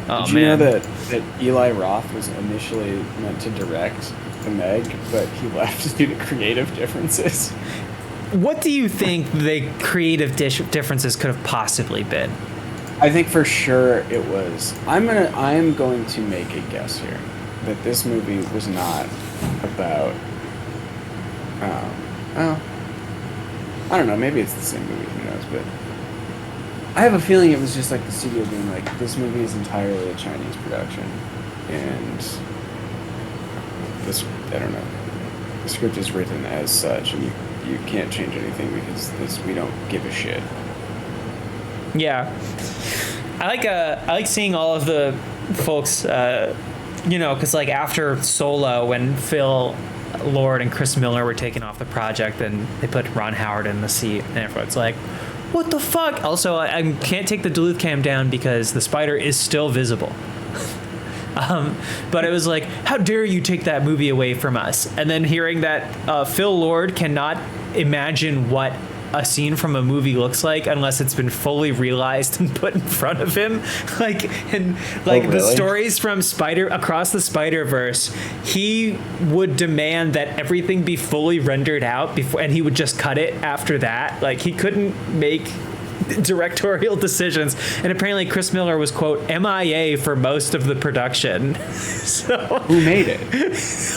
Oh Did you know man, that Eli Roth was initially meant to direct The Meg, but he left due to creative differences? what do you think the creative differences could have possibly been? I think for sure it was. I am going to make a guess here that this movie was not about. Oh, I don't know. Maybe it's the same movie. Who knows? But I have a feeling it was just like the studio being like, this movie is entirely a Chinese production, and this, I don't know, the script is written as such, and you can't change anything because we don't give a shit. Yeah, I like seeing all of the folks, because like after Solo, when Phil Lord and Chris Miller were taken off the project, and they put Ron Howard in the seat, and everyone's like, what the fuck? Also, I can't take the Duluth cam down because the spider is still visible. But it was like, how dare you take that movie away from us? And then hearing that Phil Lord cannot imagine what a scene from a movie looks like unless it's been fully realized and put in front of him, the stories from Across the Spider-Verse, he would demand that everything be fully rendered out before, and he would just cut it after that. Like, he couldn't make directorial decisions, and apparently Chris Miller was, quote, MIA for most of the production. So who made it?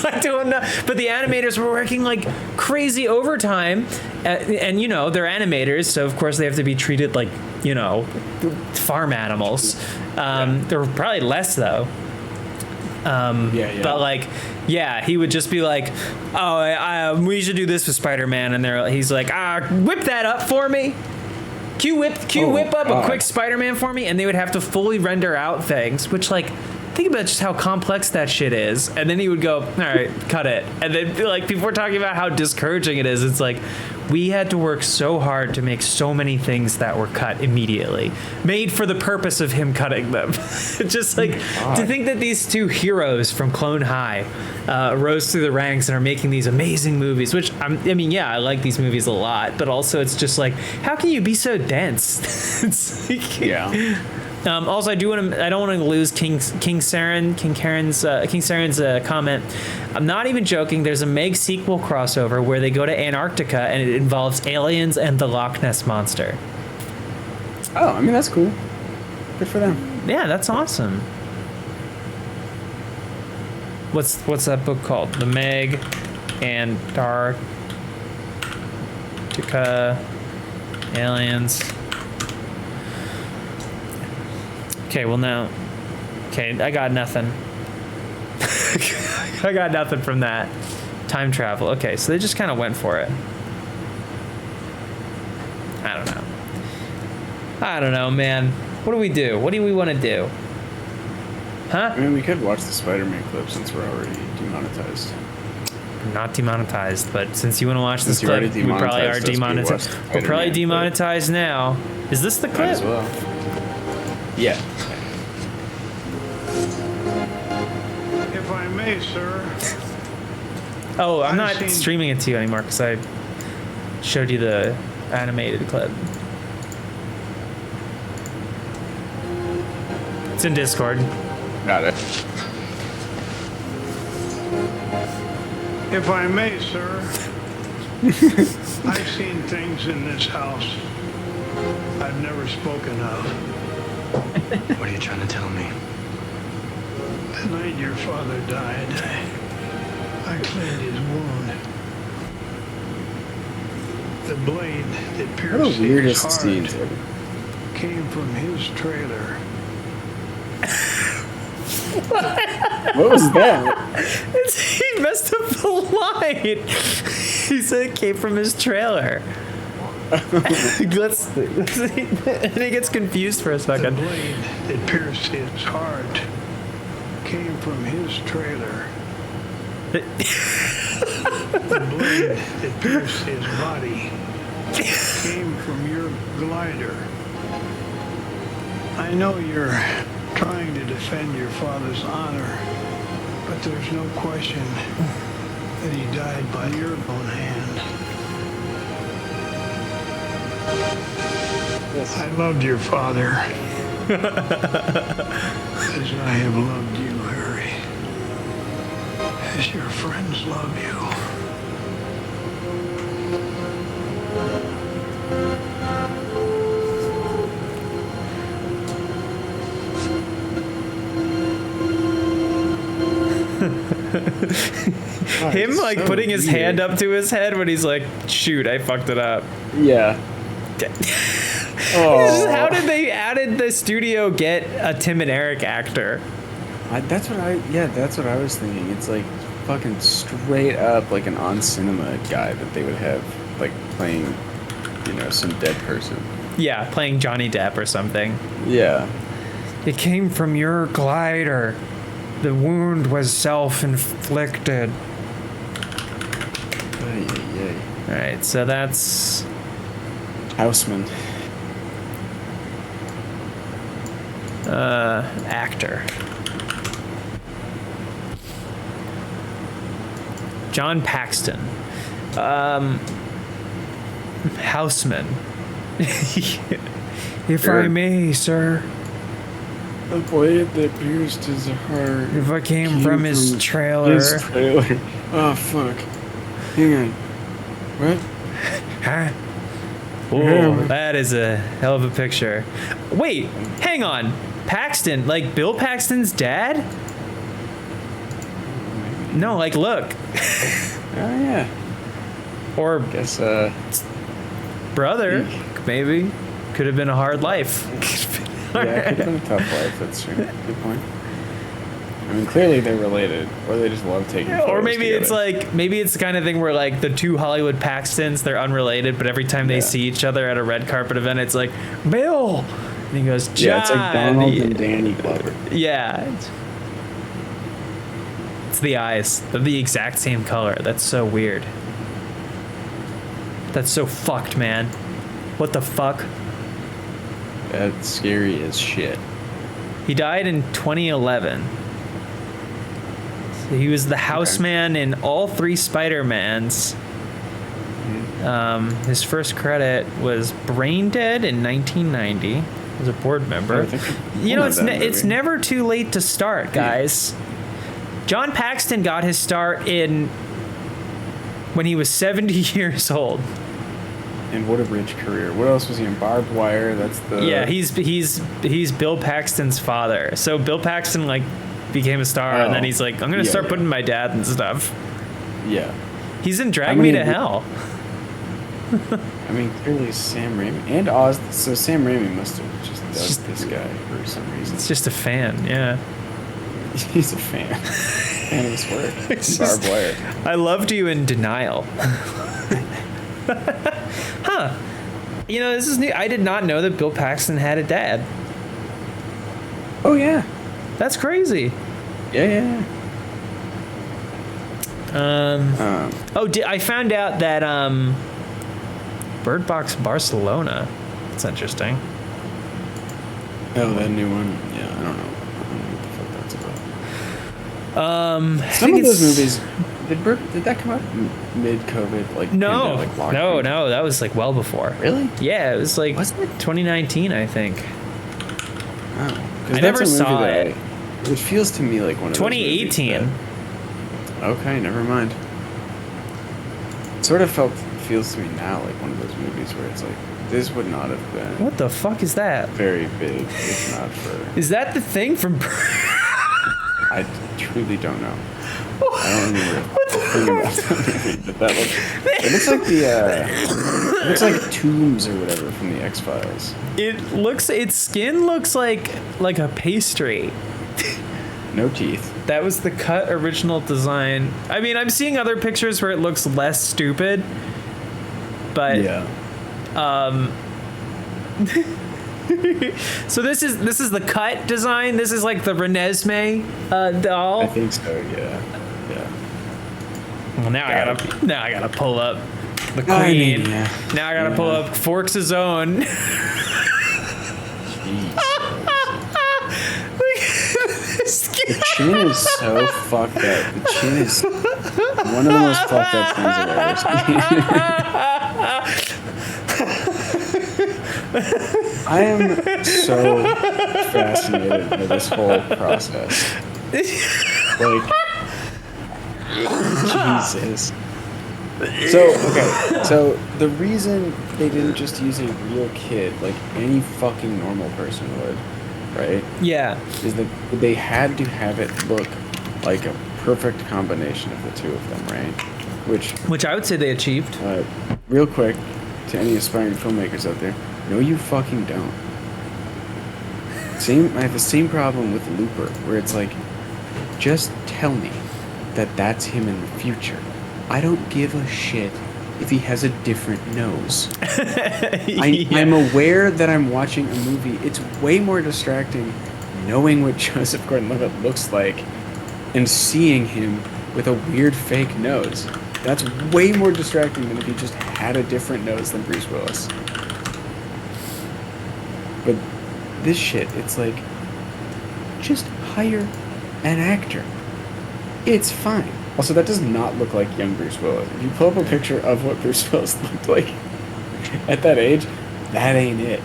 I don't know, but the animators were working like crazy overtime, and they're animators, so of course they have to be treated like farm animals. They're probably less though. But like, yeah, he would just be like, oh, we should do this with Spider-Man, and he's like, whip that up for me. Whip up a quick Spider-Man for me, and they would have to fully render out things, which, like, think about just how complex that shit is. And then he would go, all right, cut it. And then, like, people were talking about how discouraging it is. It's like, we had to work so hard to make so many things that were cut immediately, made for the purpose of him cutting them. Just like to think that these two heroes from Clone High rose through the ranks and are making these amazing movies, which I like these movies a lot, but also it's just like, how can you be so dense? It's like, yeah. Also, I don't want to lose King Saren's comment. I'm not even joking. There's a Meg sequel crossover where they go to Antarctica and it involves aliens and the Loch Ness monster. Oh, I mean, that's cool. Good for them. Yeah, that's awesome. What's that book called? The Meg, Antarctica, aliens. Okay, well now, I got nothing. I got nothing from that. Time travel. Okay, so they just kind of went for it. I don't know, man. What do we do? What do we want to do? Huh? I mean, we could watch the Spider-Man clip since we're already demonetized. Not demonetized, but since you want to watch this clip, we probably are demonetized. We're probably demonetized now. Is this the clip? Might as well. Yeah. If I may, sir. Oh, I'm not streaming it to you anymore because I showed you the animated clip. It's in Discord. Got it. If I may, sir. I've seen things in this house I've never spoken of. What are you trying to tell me? The night your father died, I cleaned his wound. The blade that What pierced the his weirdest heart scenes ever. came from his trailer. What was that? He messed up the line. He said it came from his trailer. And he gets confused for a second. The blade that pierced his heart came from his trailer. The blade that pierced his body came from your glider. I know you're trying to defend your father's honor, But there's no question that he died by your own hand. Yes. I loved your father. As I have loved you, Harry. As your friends love you. Him like so putting his weird. hand up to his head when he's like, shoot, I fucked it up. Yeah. Oh. How did they added the studio get a Tim and Eric actor? That's what I was thinking. It's like fucking straight up like an on cinema guy that they would have like playing, you know, some dead person. Yeah, playing Johnny Depp or something. Yeah. It came from your glider. The wound was self-inflicted. Ay, ay, ay. All right, so that's Houseman. actor. John Paxton. Houseman. If I may, sir. The blade that pierced his heart. If I came from his trailer. His trailer. Oh fuck. Hang on. What? Huh? Whoa, that is a hell of a picture. Wait, hang on. Paxton, like Bill Paxton's dad? No, like look. Oh yeah. Or Guess brother, maybe. Could have been a hard life. yeah, it could have been a tough life. That's true. Good point. I mean, clearly they're related, or they just love taking. Or photos maybe together. it's like, maybe it's the kind of thing where like the two Hollywood Paxtons, they're unrelated, but every time they Yeah. see each other at a red carpet event, it's like, Bill! And he goes, John! Yeah, it's like Donald and Danny Glover. Yeah. It's the eyes. They're the exact same color. That's so weird. That's so fucked, man. What the fuck? That's scary as shit. He died in 2011. So he was the houseman in all three Spider-Mans. His first credit was Brain Dead in 1990 as a board member. I think You know, I it's know that it's movie. never too late to start, guys. John Paxton got his start in when he was 70 years old. And what a rich career. What else was he in? Barbed Wire. That's the. Yeah, he's Bill Paxton's father. So Bill Paxton like became a star, and then he's like, I'm gonna start putting my dad and stuff. Yeah. He's in Drag How Me many to of- Hell. I mean, clearly Sam Raimi and Oz. So Sam Raimi must have just dug this guy for some reason. It's just a fan, yeah. He's a fan. Fan of his work. It's Barbed just- Wire. I loved you in Denial. Huh. You know, this is new. I did not know that Bill Paxton had a dad. Oh yeah. That's crazy. Yeah. I found out that Bird Box Barcelona. That's interesting. Oh, that new one. Yeah, I don't know what the fuck that's about. Some of those movies. Did that come out mid-COVID? Like No, pandemic lockdown? no, that was like well before. Really? Yeah, it was like Wasn't it? 2019, I think. Oh, 'cause I that's never a movie saw that it. It feels to me like one of those movies 2018. that- Okay, never mind. It sort of feels to me now like one of those movies where it's like this would not have been What the fuck is that? very big if not for. Is that the thing from? I truly don't know. I don't remember thinking about that movie, but that looks like it looks like Tombs or whatever from the X-Files. Its skin looks like a pastry. No teeth. That was the cut original design. I mean, I'm seeing other pictures where it looks less stupid, but Yeah. So this is the cut design. This is like the Renesmee doll. I think so. Yeah. Well, now I gotta pull up the queen. I mean, yeah. Now I gotta pull up Forks' own. Look Jeez. at the skin. The chin is so fucked up. The chin is one of the most fucked up things I've ever seen. I am so fascinated by this whole process. Like, Jesus. So the reason they didn't just use a real kid like any fucking normal person would, right? Yeah. Is that they had to have it look like a perfect combination of the two of them, right? Which I would say they achieved. Real quick, to any aspiring filmmakers out there, no, you fucking don't. I have the same problem with Looper, where it's like, just tell me that that's him in the future. I don't give a shit if he has a different nose. I'm aware that I'm watching a movie. It's way more distracting knowing what Joseph Gordon-Levitt looks like and seeing him with a weird fake nose. That's way more distracting than if he just had a different nose than Bruce Willis. But this shit, it's like, just hire an actor. It's fine. Also, that does not look like young Bruce Willis. If you pull up a picture of what Bruce Willis looked like at that age, that ain't it.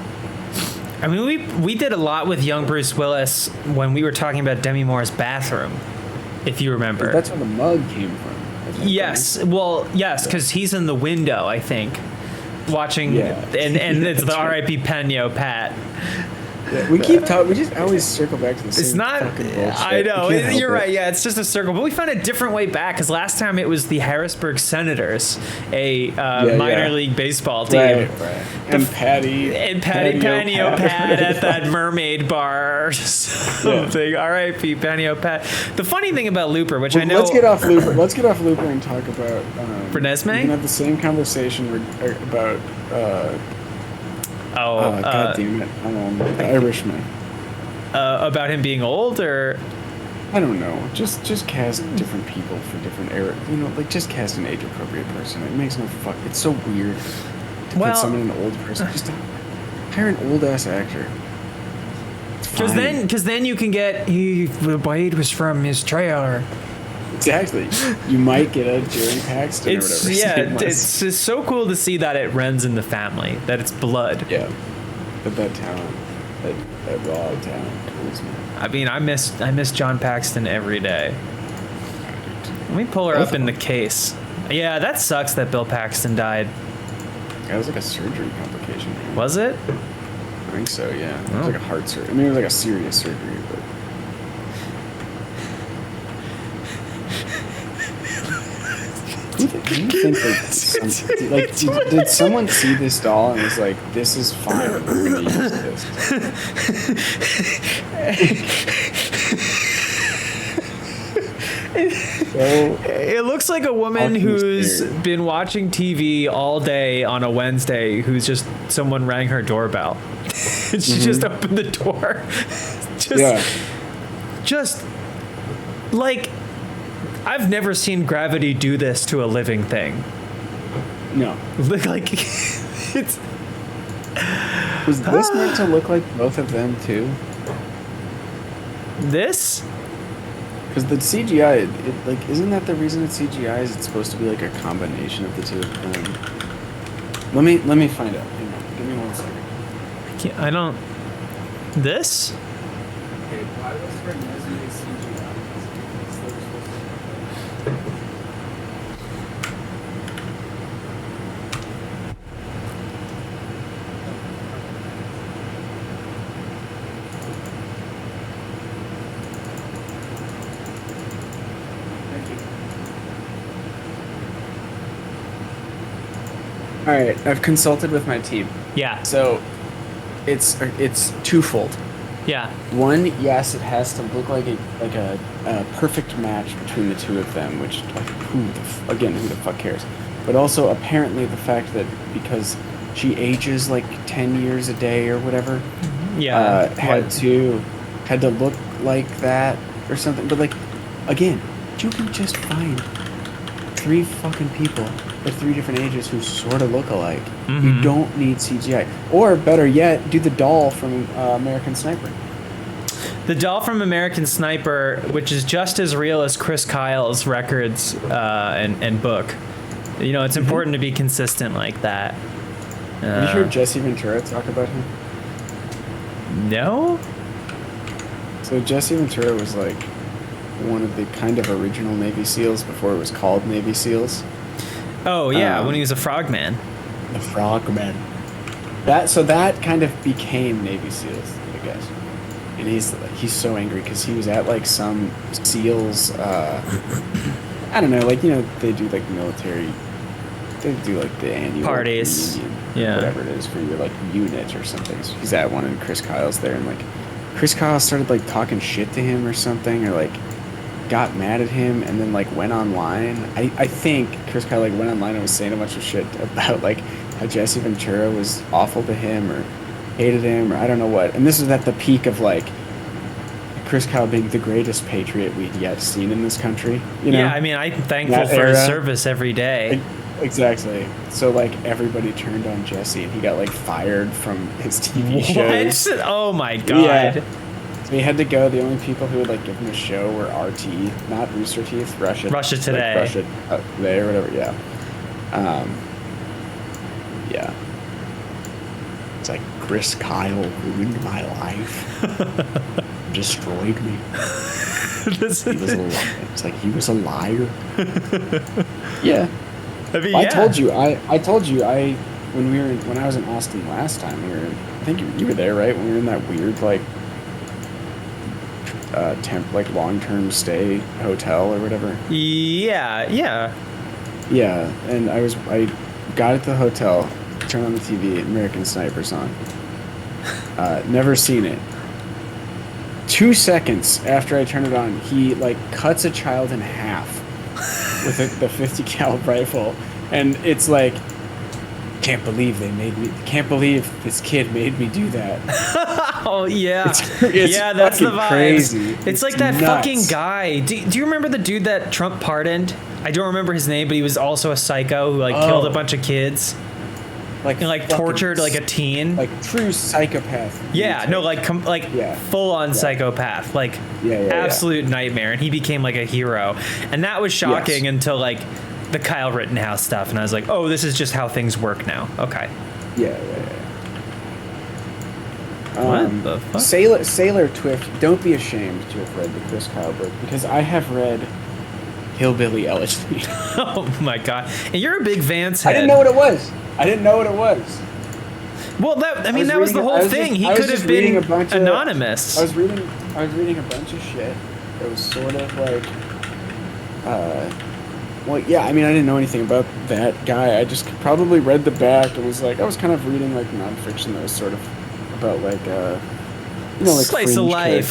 I mean, we did a lot with young Bruce Willis when we were talking about Demi Moore's bathroom, if you remember. That's where the mug came from. Yes. Well, yes, because he's in the window, I think, watching, and it's the R.I.P. Penyo Pat. Yeah, we keep talking. We just always circle back to the same. It's not. Fucking bullshit. I know. You're right. It. Yeah, it's just a circle. But we found a different way back because last time it was the Harrisburg Senators, a minor league baseball team. Right. And Patty Panio Pat at that mermaid bar or something. R.I.P. Panio Pat. The funny thing about Looper, which I know. Let's get off Looper. Let's get off Looper and talk about. Renesmee? We can have the same conversation about. God damn it! The Irishman. About him being old, or I don't know. Just cast different people for different era. You know, like just cast an age-appropriate person. It makes no fuck. It's so weird to put someone in an old person. Just hire an old-ass actor. Because then you can get the blade was from his trailer. Exactly. You might get a Jerry Paxton or whatever. It's just so cool to see that it runs in the family, that it's blood. Yeah. But that talent, that raw talent kills me. I mean, I miss John Paxton every day. Let me pull her up in the case. Yeah, that sucks that Bill Paxton died. That was like a surgery complication. Man. Was it? I think so, yeah. It was like a heart surgery. I mean, it was like a serious surgery, but... Do you think did someone see this doll and was like, this is fine, we're gonna use this? It looks like a woman who's been watching TV all day on a Wednesday who's just someone rang her doorbell. And she just opened the door. Just like I've never seen gravity do this to a living thing. No. Like it's was this meant to look like both of them too? This? Because the CGI, like, isn't that the reason it's CGI? Is it's supposed to be like a combination of the two of them? Let me find out. Hang on. Give me 1 second. I don't. This? Okay, why was Renesmee CGI? All right, I've consulted with my team. Yeah. So, it's twofold. Yeah. One, yes, it has to look like a perfect match between the two of them, which like who the fuck cares? But also apparently the fact that because she ages like 10 years a day or whatever, had to look like that or something. But like, again, you can just find 3 fucking people at 3 different ages who sort of look alike. You don't need CGI. Or better yet, do the doll from American Sniper. The doll from American Sniper, which is just as real as Chris Kyle's records and book. You know, it's important to be consistent like that. Have you heard Jesse Ventura talk about him? No? So Jesse Ventura was like one of the kind of original Navy SEALs before it was called Navy SEALs. Oh, yeah, when he was a frogman. The Frogman. That kind of became Navy SEALs, I guess. And he's so angry because he was at like some SEALs. I don't know, like, you know, they do like military. They do like the annual parties, reunion, whatever it is for your like unit or something. So he's at one, and Chris Kyle's there, and like Chris Kyle started like talking shit to him or something, or like got mad at him, and then like went online. I think Chris Kyle like went online and was saying a bunch of shit about like how Jesse Ventura was awful to him or hated him or I don't know what. And this was at the peak of like Chris Kyle being the greatest patriot we'd yet seen in this country. You know? Yeah, I mean, I'm thankful for his service every day. Exactly. So like everybody turned on Jesse, and he got like fired from his TV shows. What? Oh my god. Yeah. So he had to go. The only people who would like give him a show were RT, not Rooster Teeth, Russia Today. Like Russia Today or whatever. Yeah. Yeah. It's like Chris Kyle ruined my life, destroyed me. It's like he was a liar. Yeah. I mean, I told you when I was in Austin last time, I think you were there, right? When we were in that weird like like long-term stay hotel or whatever. Yeah. And I got at the hotel, turned on the TV, American Sniper's on. Never seen it. 2 seconds after I turn it on, he like cuts a child in half with the 50 cal rifle, and it's like, can't believe this kid made me do that. Oh yeah, it's yeah, that's the vibes. Crazy. It's like that nuts. Fucking guy. Do you remember the dude that Trump pardoned? I don't remember his name, but he was also a psycho who like killed a bunch of kids. Like tortured like a teen, like true psychopath. Yeah, no, like full on psychopath, like absolute nightmare, and he became like a hero, and that was shocking until like the Kyle Rittenhouse stuff, and I was like, oh, this is just how things work now. Okay. Yeah. What the fuck? Sailor Twift, don't be ashamed to have read the Chris Kyle book, because I have read Hillbilly Elegy. Oh my god, and you're a big Vance head. I didn't know what it was. Well, that was the whole thing. He could have been anonymous. I was reading a bunch of shit. It was sort of like, well, yeah. I mean, I didn't know anything about that guy. I just probably read the back and was like, I was kind of reading like nonfiction that was sort of about like, like slice of life,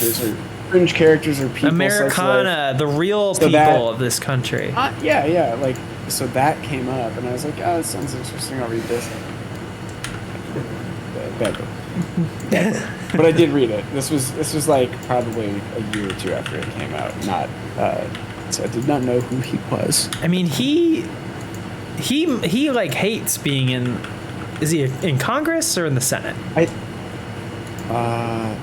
fringe characters or people. Americana, the real people of this country. Yeah. Like, so that came up, and I was like, oh, that sounds interesting. I'll read this. Bad book. But I did read it. This was like probably a year or two after it came out. So I did not know who he was. I mean, he like hates being in. Is he in Congress or in the Senate?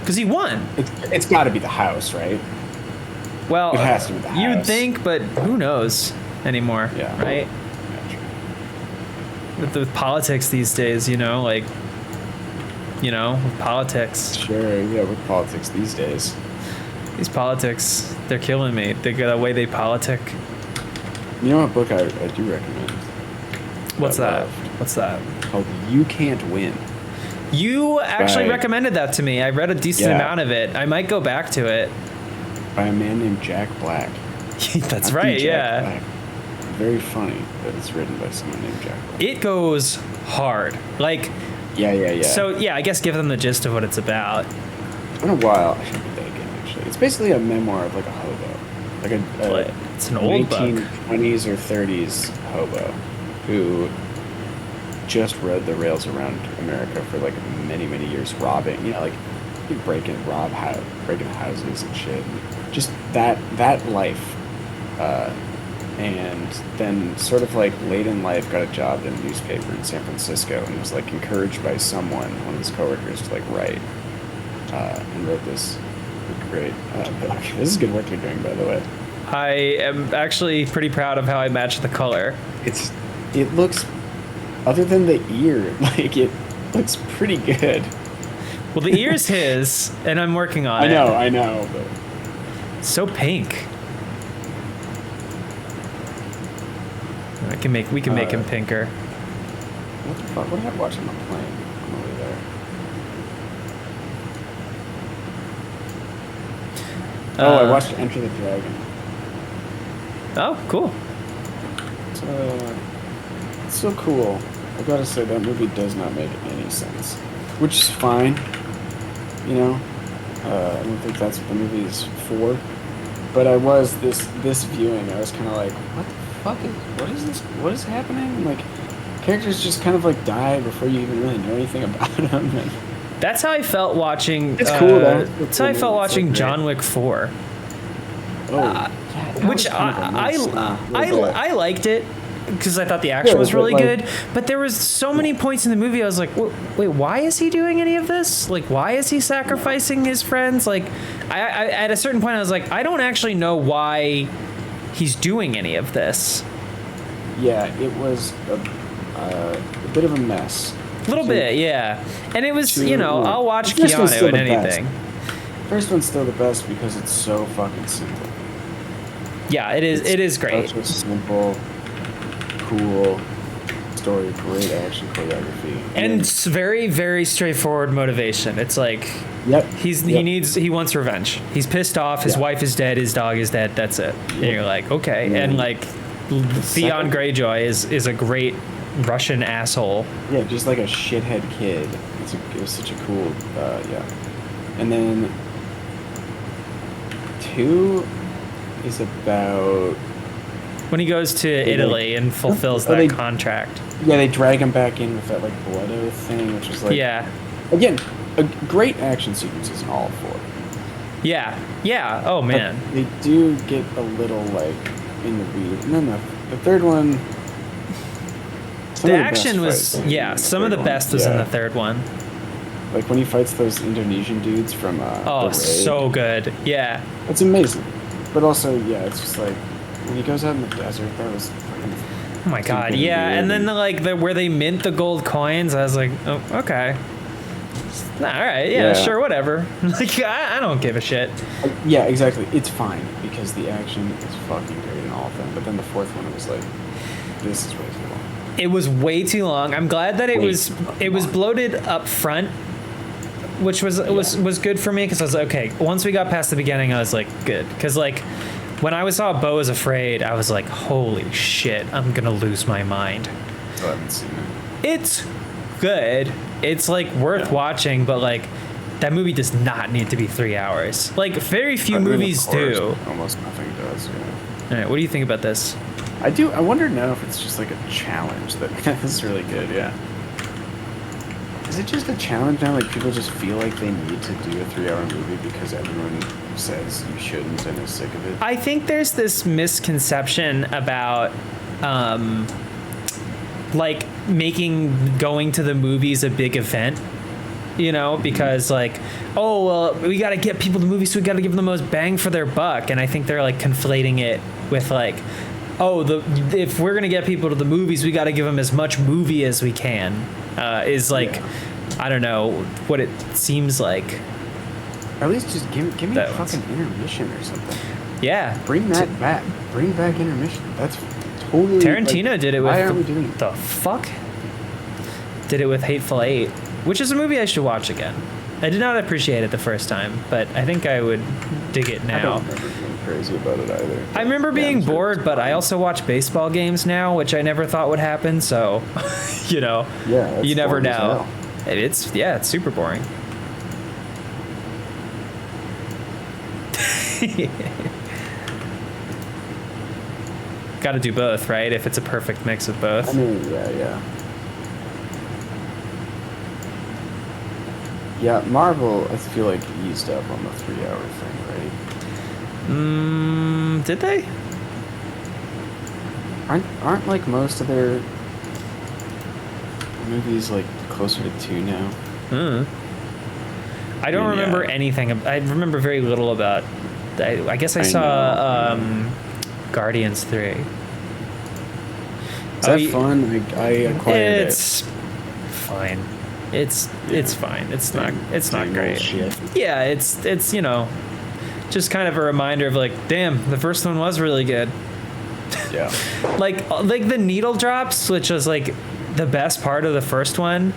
Because he won. It's got to be the House, right? Well, it has to be the House. You'd think, but who knows anymore? Yeah. Right. Yeah, with politics these days, with politics. Sure, yeah, with politics these days. These politics, they're killing me. The way they politic. You know what book I do recommend? What's that? What's that? Called You Can't Win. You actually recommended that to me. I read a decent amount of it. I might go back to it. By a man named Jack Black. That's right, Jack Black. Very funny that it's written by someone named Jack Black. It goes hard. Like... Yeah. So, I guess give them the gist of what it's about. It's been a while. I should read that again, actually. It's basically a memoir of, like, a hobo. Like it's an old book. 1920s or 30s hobo who just rode the rails around America for, like, many, many years, robbing. He'd breaking houses and shit. Just that life. And then sort of like late in life got a job in a newspaper in San Francisco and was like encouraged by one of his coworkers to like write, and wrote this great book. This is good work you're doing, by the way. I am actually pretty proud of how I matched the color. It looks, other than the ear, like it looks pretty good. Well, the ear's his, and I'm working on it. I know, but So pink. We can make him pinker. what the fuck? What did I watch on the plane on the way there? I watched Enter the Dragon. Oh, cool. It's so cool. I gotta say, that movie does not make any sense. Which is fine. You know? I don't think that's what the movie is for. But I was, this viewing, I was kind of like, what the fuck what is this? What is happening? Like, characters just kind of like die before you even really know anything about them. And That's how I felt watching. It's cool, though. That's how I felt watching John Wick 4. Which I liked it because I thought the action was really good. But there was so many points in the movie I was like, wait, why is he doing any of this? Like, why is he sacrificing his friends? Like, I at a certain point I was like, I don't actually know why he's doing any of this. Yeah, it was a bit of a mess. A little bit, yeah. And it was, I'll watch Keanu in anything. First one's still the best because it's so fucking simple. Yeah, it is. It is great. Such a simple, cool story, great action choreography, and it's very, very straightforward motivation. It's like, he wants revenge. He's pissed off. His wife is dead. His dog is dead. That's it. And you're like, okay. Yeah. And like, Theon Greyjoy is a great Russian asshole. Yeah, just like a shithead kid. It was such a cool, And then 2 is about when he goes to Italy and fulfills that contract. Yeah, they drag him back in with that like blood oath thing, which was like, again, a great action sequences in all 4. Yeah. Oh man, but they do get a little like in the weed, and then the third one. The action was some of the best was in the third one. Like when he fights those Indonesian dudes from so good. Yeah, it's amazing. But also, it's just like when he goes out in the desert, that was fucking. Oh my god, yeah. And then where they mint the gold coins, I was like, oh, okay. All right, sure, whatever. Like, I don't give a shit. Yeah, exactly. It's fine because the action is fucking great in all of them. But then the fourth one, it was like, this is way too long. It was way too long. I'm glad that it was bloated up front, which was good for me because I was like, okay. Once we got past the beginning, I was like, good, because like when I saw Beau is Afraid, I was like, holy shit, I'm gonna lose my mind. I haven't seen it. It's good. It's like worth watching, but like that movie does not need to be 3 hours. Like very few movies do. Almost nothing does. Yeah. All right, what do you think about this? I wonder now if it's just like a challenge that is really good. Yeah. Is it just a challenge now? Like people just feel like they need to do a 3-hour movie because everyone says you shouldn't and is sick of it? I think there's this misconception about like making going to the movies a big event, because like, oh well, we got to get people to movies, so we got to give them the most bang for their buck. And I think they're like conflating it with like, if we're gonna get people to the movies, we got to give them as much movie as we can. I don't know what it seems like. Or at least just give me a fucking intermission or something. Yeah. Bring that back. Bring back intermission. That's totally. Tarantino did it with. Why are we doing it? The fuck? Did it with Hateful Eight, which is a movie I should watch again. I did not appreciate it the first time, but I think I would dig it now. I don't remember being crazy about it either. I remember being bored, but I also watch baseball games now, which I never thought would happen. So, you never know. It's super boring. Got to do both, right? If it's a perfect mix of both. I mean, yeah. Yeah, Marvel, I feel like eased up on the 3-hour thing, right? Did they? Aren't like most of their movies like closer to 2 now? I don't remember anything. I remember very little about. I guess I saw Guardians 3. Is that fun? I acquired it's fine. It's fine. It's not great. Shit. Yeah, it's you know, just kind of a reminder of like, damn, the first one was really good. Yeah. like the needle drops, which was like the best part of the first one,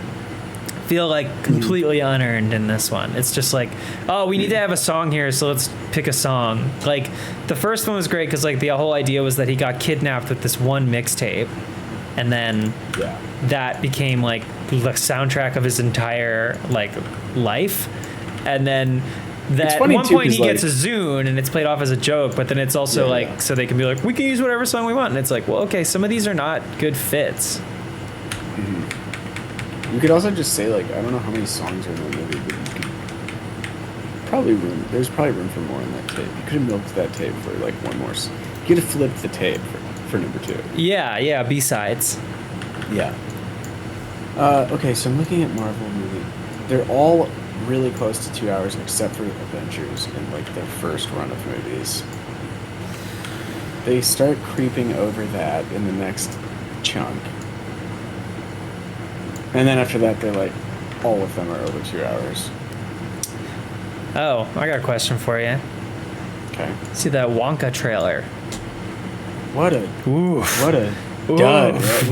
feel like completely unearned in this one. It's just like, oh, we need to have a song here, so let's pick a song. Like the first one was great because like the whole idea was that he got kidnapped with this one mixtape, and then that became like the soundtrack of his entire like life, and then that at one point he gets a Zune and it's played off as a joke, but then it's also so they can be like, we can use whatever song we want, and it's like, well, okay, some of these are not good fits. You could also just say like, I don't know how many songs are in the movie, but you could there's probably room for more in that tape. You could have milked that tape for like one more. You could have flipped the tape for number 2. Yeah, B-sides. Yeah. Okay, so I'm looking at Marvel movie. They're all really close to 2 hours, except for Avengers and like their first run of movies. They start creeping over that in the next chunk. And then after that, they're like, all of them are over 2 hours. Oh, I got a question for you. Okay. See that Wonka trailer? What a dud! Right?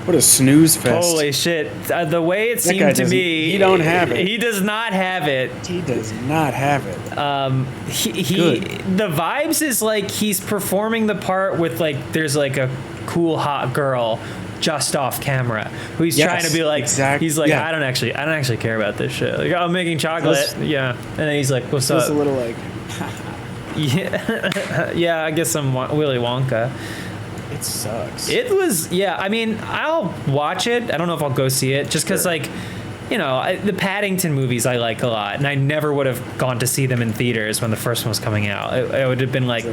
What a snooze fest! Holy shit! The way it seemed to me, he don't have it. He does not have it. He does not have it. The vibes is like he's performing the part with like there's like a cool hot girl just off camera who he's trying to be like, he's like, I don't actually care about this shit. Like, I'm making chocolate. And then he's like, what's up? It's a little like, yeah, I guess I'm Willy Wonka. It sucks. It was, I mean, I'll watch it. I don't know if I'll go see it just because like, you know, the Paddington movies I like a lot, and I never would have gone to see them in theaters when the first one was coming out. It would have been like,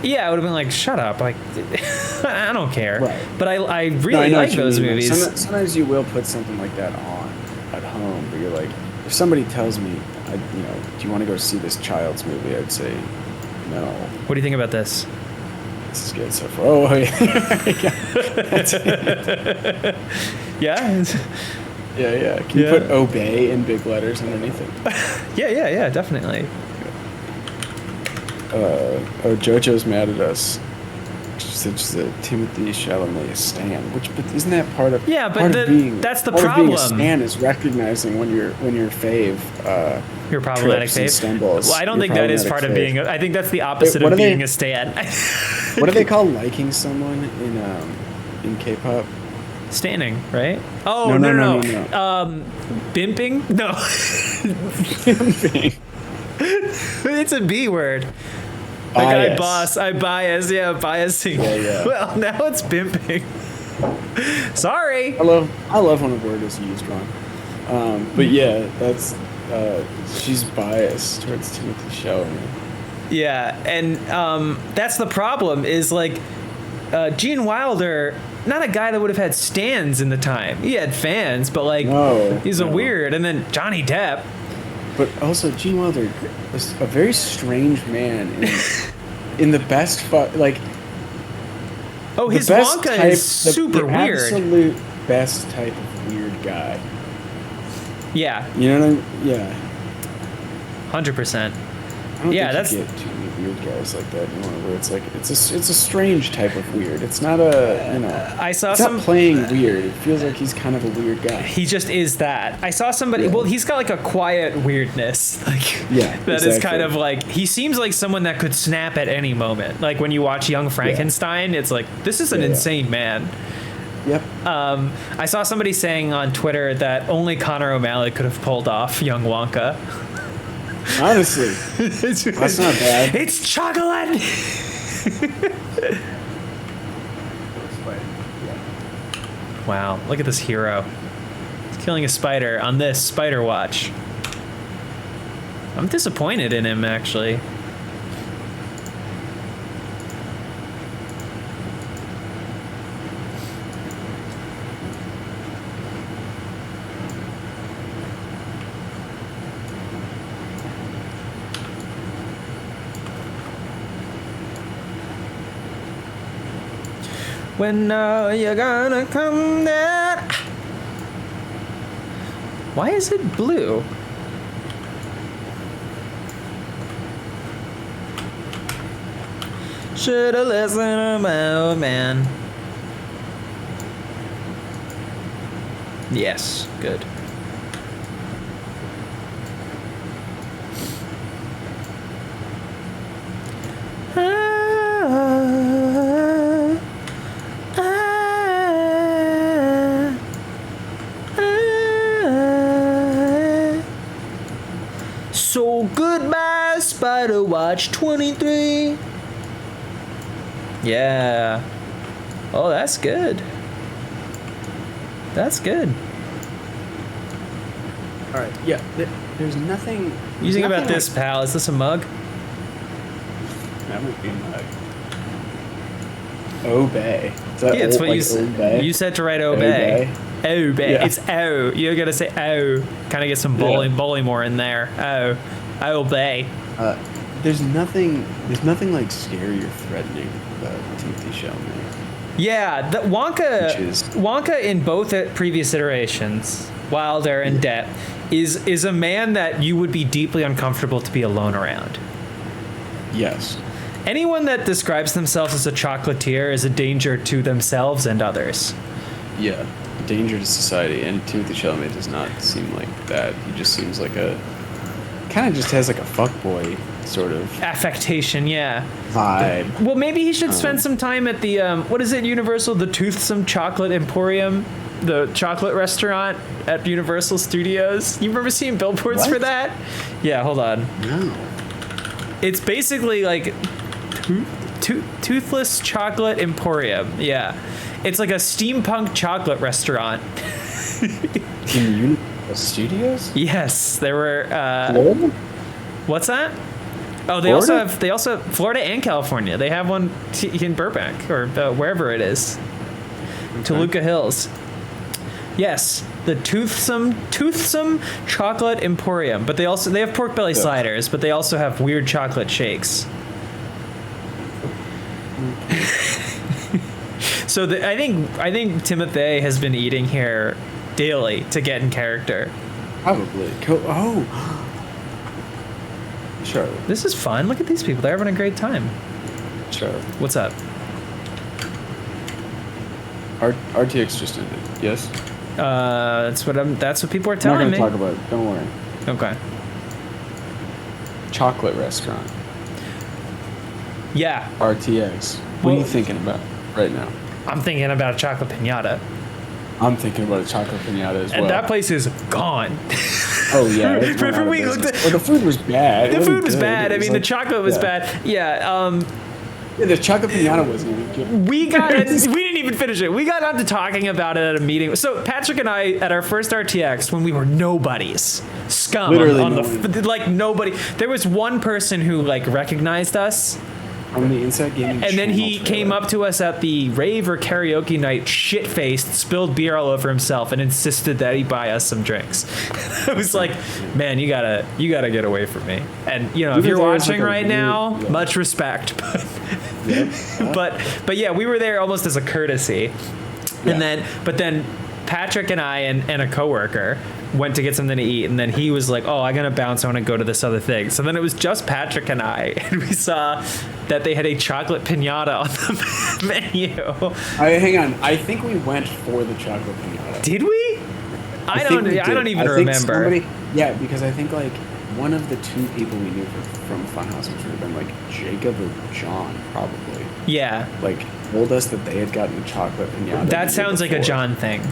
yeah, I would have been like, shut up, like, I don't care. Right. But I really like those movies. Sometimes you will put something like that on at home, but you're like, if somebody tells me, do you want to go see this child's movie? I'd say, no. What do you think about this? This is good so far. Oh, yeah. Yeah. Can you put obey in big letters underneath it? yeah, definitely. JoJo's mad at us. She said she's a Timothy Chalamet stan, but isn't that part of that's the problem. Being a stan is recognizing when your fave your problematic fave stumbles. Well, I don't think that is part of being. I think that's the opposite of being a stan. What do they call liking someone in K-pop? Standing, right? Oh no. Bimping? No. Bimping. It's a B word. Like I bias, biasing. Yeah. Well, now it's bimping. Sorry. I love when a word is used wrong. But yeah, that's she's biased towards Timothy Chalamet. Yeah, and that's the problem. Is like Gene Wilder, not a guy that would have had stans in the time. He had fans, but like he's a weird. And then Johnny Depp. But also, Gene Wilder was a very strange man in the best like. Oh, his Wonka is super weird. Absolute best type of weird guy. Yeah. You know what I mean? Yeah. 100%. I don't think you get too many weird guys like that anymore, where it's like it's a strange type of weird. It's not it's not playing weird. It feels like he's kind of a weird guy. He just is that. I saw somebody. Yeah. Well, he's got like a quiet weirdness, like is kind of like he seems like someone that could snap at any moment. Like when you watch Young Frankenstein, it's like this is an insane man. Yep. I saw somebody saying on Twitter that only Conor O'Malley could have pulled off Young Wonka. Honestly, that's not bad. It's chocolate. Wow, look at this hero. He's killing a spider on this spider watch. I'm disappointed in him, actually. When you're gonna come down. Why is it blue? Should've listened to my old man. Yes, good. So goodbye, Spider Watch 23. Yeah. Oh, that's good. That's good. All right. Yeah. There's nothing. You think about nothing this, pal. Is this a mug? That would be my. Obey. Yeah, it's what you said to write obey. Obey. Yeah. It's oh. You're gonna say oh. Kind of get some Bolymore in there. Oh. I obey. There's nothing like scary or threatening about Timothy Chalamet. Yeah, the Wonka in both previous iterations, Wilder and Depp, is a man that you would be deeply uncomfortable to be alone around. Yes. Anyone that describes themselves as a chocolatier is a danger to themselves and others. Yeah. Danger to society, and Timothy Chalamet does not seem like that. He just seems like kind of just has like a fuckboy sort of affectation, yeah. Vibe. Well, maybe he should spend some time at the what is it, Universal, the Toothsome Chocolate Emporium, the chocolate restaurant at Universal Studios. You remember seeing billboards for that? Yeah, hold on. No. It's basically like Toothless Chocolate Emporium. Yeah. It's like a steampunk chocolate restaurant. In Universal Studios? Yes, there were. Florida? What's that? Oh, they also have Florida and California. They have one in Burbank or wherever it is, Toluca Hills. Yes, the Toothsome Chocolate Emporium. But they have pork belly sliders, but they also have weird chocolate shakes. So I think Timothy has been eating here daily to get in character. Probably. Oh. Sure. This is fun. Look at these people. They're having a great time. Sure. What's up? RTX just ended. Yes. That's what people are telling I'm me. not gonna talk about it. Don't worry. Okay. Chocolate restaurant. Yeah. RTX. What are you thinking about right now? I'm thinking about a chocolate pinata. I'm thinking about a chocolate pinata as well. And that place is gone. Oh yeah. Remember we looked at the food was bad. The food was bad. I mean, the like, chocolate was bad. Yeah. Yeah, the chocolate pinata wasn't even good. We didn't even finish it. We got on to talking about it at a meeting. So Patrick and I, at our first RTX, when we were nobodies, scum Literally on like nobody. There was one person who like recognized us. On the Inside Gaming And then he trailer. came up to us at the rave or karaoke night, shit-faced, spilled beer all over himself, and insisted that he buy us some drinks. I was like, man, you gotta get away from me. And you know, if you're watching right now, much respect. But yeah, we were there almost as a courtesy. And but then Patrick and I and a coworker went to get something to eat, and then he was like, oh, I'm gonna bounce, I want to go to this other thing. So then it was just Patrick and I, and we saw that they had a chocolate pinata on the menu. Hang on, I think we went for the chocolate pinata. Did we? I don't even remember. Yeah, because I think like one of the two people we knew from Funhouse, which would have been like Jacob or John, probably. Yeah. Like told us that they had gotten a chocolate pinata. That sounds like a John thing.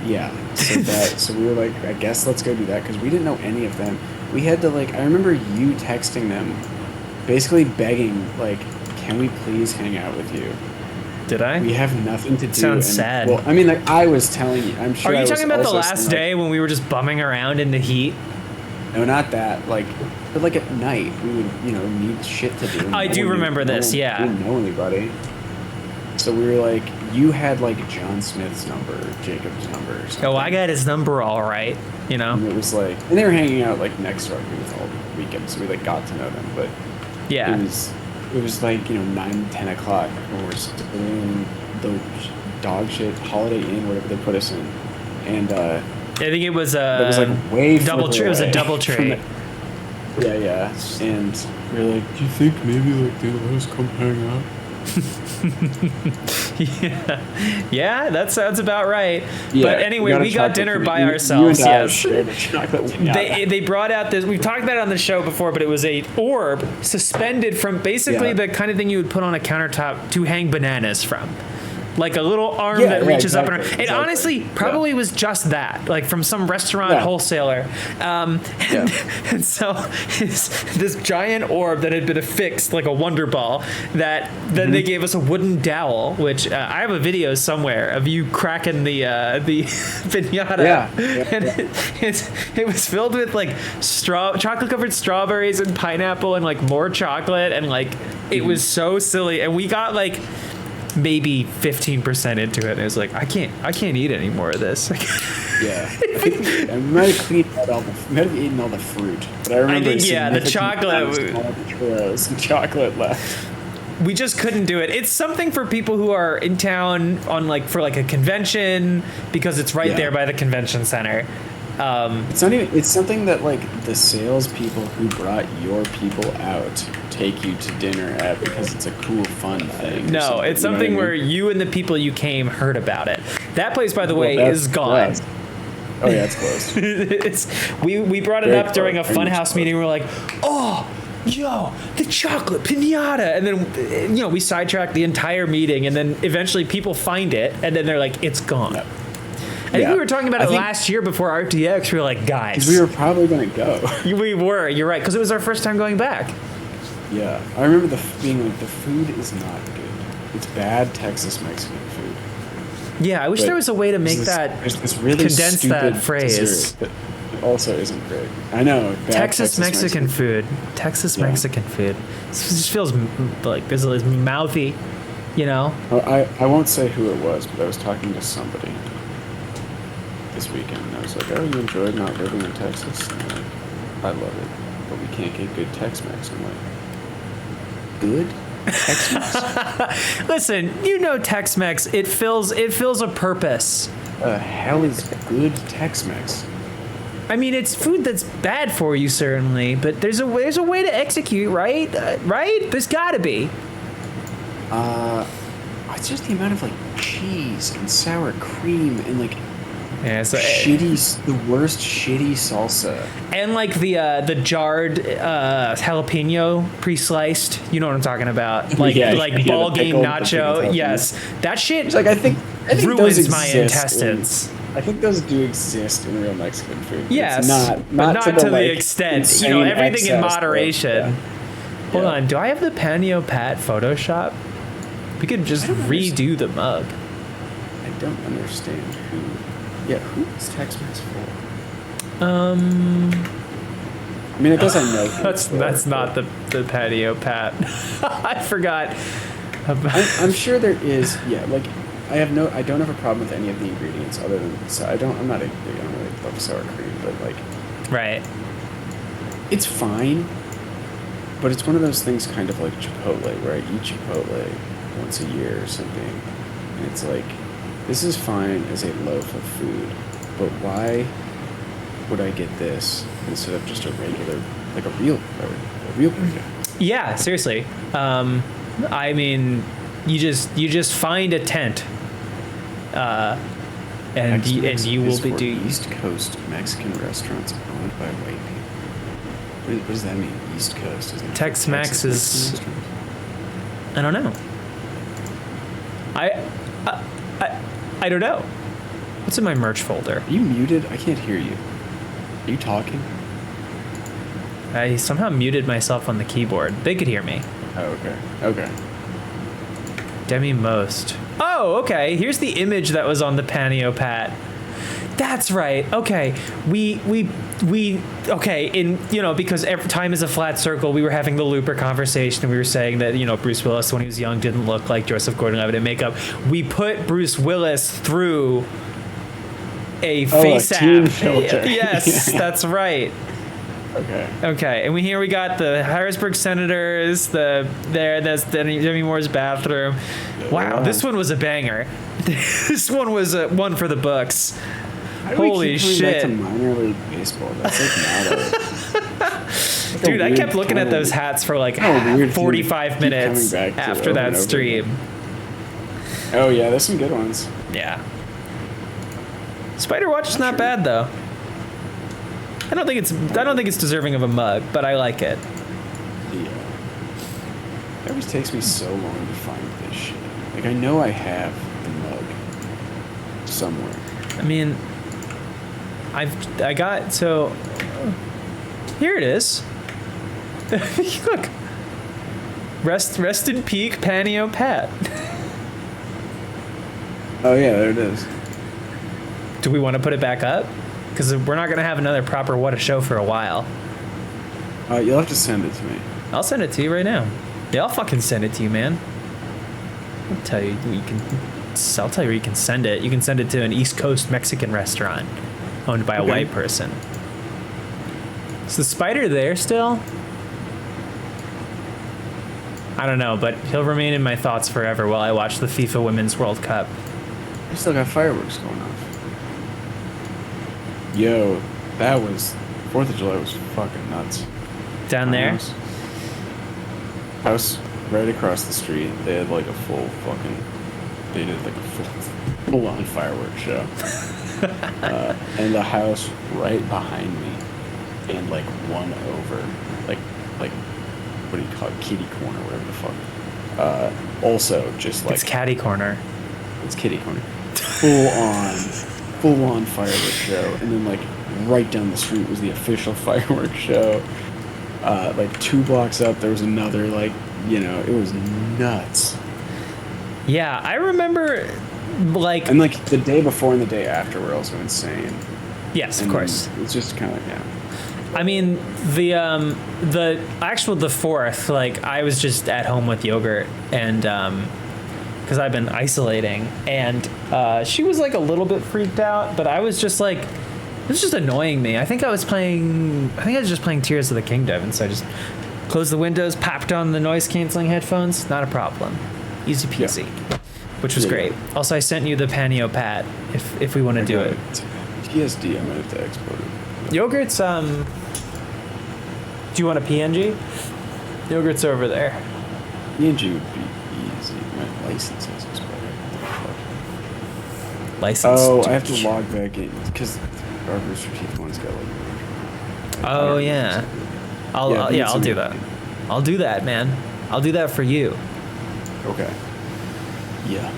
Yeah, so we were like, I guess let's go do that, because we didn't know any of them. We had to like, I remember you texting them, basically begging, like, can we please hang out with you? Did I? We have nothing to do. Sounds sad. Well, I mean, like, I was telling you, I'm sure. Are you talking about the also last saying, day when we were just bumming around in the heat? No, not that. Like, but like at night, we would, need shit to do. I do remember this, yeah. We didn't know anybody. So we were like, you had like John Smith's number, Jacob's number or something. Oh, I got his number all right, And it was like, and they were hanging out like next to our booth all weekend, so we like got to know them. But yeah, it was like 9, 10 o'clock when we're still in the dog shit Holiday Inn, whatever they put us in, and I think it was it was like way double further tree. It was a away double from tree. it. Yeah, and we were like, do you think maybe like they let us come hang out? Yeah, that sounds about right. Yeah, but anyway, we got dinner by ourselves. Yes. They brought out this. We've talked about it on the show before, but it was a orb suspended from basically the kind of thing you would put on a countertop to hang bananas from. Like a little arm that reaches up and it honestly probably was just that, like from some restaurant wholesaler. And so this giant orb that had been affixed like a Wonder Ball that then they gave us a wooden dowel, which I have a video somewhere of you cracking the pinata. And it was filled with like chocolate covered strawberries and pineapple and like more chocolate and like it was so silly. And we got like maybe 15% into it, and it was like, I can't eat any more of this. Yeah, I might have eaten all the fruit, but I remember the chocolate. Some chocolate left. We just couldn't do it. It's something for people who are in town on like for like a convention because it's right there by the convention center. It's not even. It's something that like the salespeople who brought your people out take you to dinner at because it's a cool, fun thing. No, it's something where you and the people you came heard about it. That place, by the way, is gone. Closed. Oh yeah, it's closed. We brought it up during a funhouse meeting. We were like, oh. Yo, the chocolate pinata, and then we sidetracked the entire meeting, and then eventually people find it, and then they're like, it's gone. Yep. I think we were talking about it last year before RTX. We were like, guys. Because we were probably going to go. We were. You're right. Because it was our first time going back. Yeah. I remember being like, the food is not good. It's bad Texas Mexican food. Yeah, I wish there was a way to make this really condense that phrase. That also isn't great. I know. Texas Mexican food. Texas Mexican food. This just feels like this is mouthy, Well, I won't say who it was, but I was talking to somebody this weekend, and I was like, oh, you enjoyed not living in Texas? And like, I love it, but we can't get good Tex-Mex. I'm like, good Tex-Mex? Listen, Tex-Mex, it fills a purpose. The hell is good Tex-Mex? I mean, it's food that's bad for you, certainly, but there's a way to execute, right? Right? There's got to be. It's just the amount of like cheese and sour cream and like the worst shitty salsa. And like the jarred jalapeno pre-sliced. You know what I'm talking about? Like ball game nacho. Yes, that shit. Like I think ruins my intestines. I think those do exist in real Mexican food. Yes, not to the extent. Everything in moderation. Hold on, do I have the Panio Pat Photoshop? We could just redo the mug. I don't understand who. Yeah, who is Tex-Mex for? I mean, I guess I know. That's not the Patio Pat. I forgot. I'm sure there is. Yeah, like I don't have a problem with any of the ingredients other than I don't really love sour cream, but like. Right. It's fine, but it's one of those things, kind of like Chipotle, where I eat Chipotle once a year or something, and it's like, this is fine as a loaf of food, but why would I get this instead of just a regular, like a real burrito? Yeah, seriously. I mean, you just find a tent, and you will be doing East Coast Mexican restaurants owned by white people. What does that mean? East Coast? Tex-Mex is. I don't know. I don't know. What's in my merch folder? Are you muted? I can't hear you. Are you talking? I somehow muted myself on the keyboard. They could hear me. Oh, okay. Demi Most. Oh, okay. Here's the image that was on the Panio Pat. That's right. Okay. We because every time is a flat circle, we were having the Looper conversation, and we were saying that, Bruce Willis, when he was young, didn't look like Joseph Gordon-Levitt in makeup. We put Bruce Willis through a face app. filter. Yes, that's right. Okay. Okay, and we got the Harrisburg Senators. That's Demi Moore's bathroom. Wow, this one was a banger. This one was one for the books. How do we Holy keep coming shit. back to minor league baseball? That's like not Dude, I kept looking at those hats for like 45 minutes after that stream. Oh yeah, there's some good ones. Yeah. Spider Watch is not bad though. I don't think it's deserving of a mug, but I like it. Yeah. It always takes me so long to find this shit. Like I know I have the mug somewhere. I mean, here it is. Look. Rest in peak Panio Pat. Oh yeah, there it is. Do we want to put it back up? Because we're not going to have another proper What a Show for a while. You'll have to send it to me. I'll send it to you right now. Yeah, I'll fucking send it to you, man. I'll tell you where you can send it. You can send it to an East Coast Mexican restaurant owned by a white person. Is the spider there still? I don't know, but he'll remain in my thoughts forever while I watch the FIFA Women's World Cup. We still got fireworks going off. Yo, that was 4th of July was fucking nuts. Down there? House right across the street. They had like a they did like a full-on fireworks show. And the house right behind me, and like one over, like what do you call it, kitty corner, whatever the fuck. Also just like It's catty corner. It's kitty corner. Full on fireworks show, and then like right down the street was the official fireworks show. Like 2 blocks up, there was another, like, you know, it was nuts. Yeah, I remember, like... And, like, the day before and the day after were also insane. Yes, of And course. It's just kind of, yeah. I mean, the 4th, like, I was just at home with Yogurt, and, because I've been isolating, and she was, like, a little bit freaked out, but I was just, like... It was just annoying me. I think I was just playing Tears of the Kingdom, and so I just closed the windows, popped on the noise canceling headphones. Not a problem. Easy peasy. Yeah. Which was great. Also, I sent you the Panio Pat if we want to do it. TSD, I might have to export it. Yogurt's, do you want a PNG? Yogurt's over there. PNG would be easy. My license has expired. License? Oh, I have to log back in, because our Rooster Teeth one's got like... Oh, yeah. I'll do that. I'll do that, man. I'll do that for you. Okay. Yeah.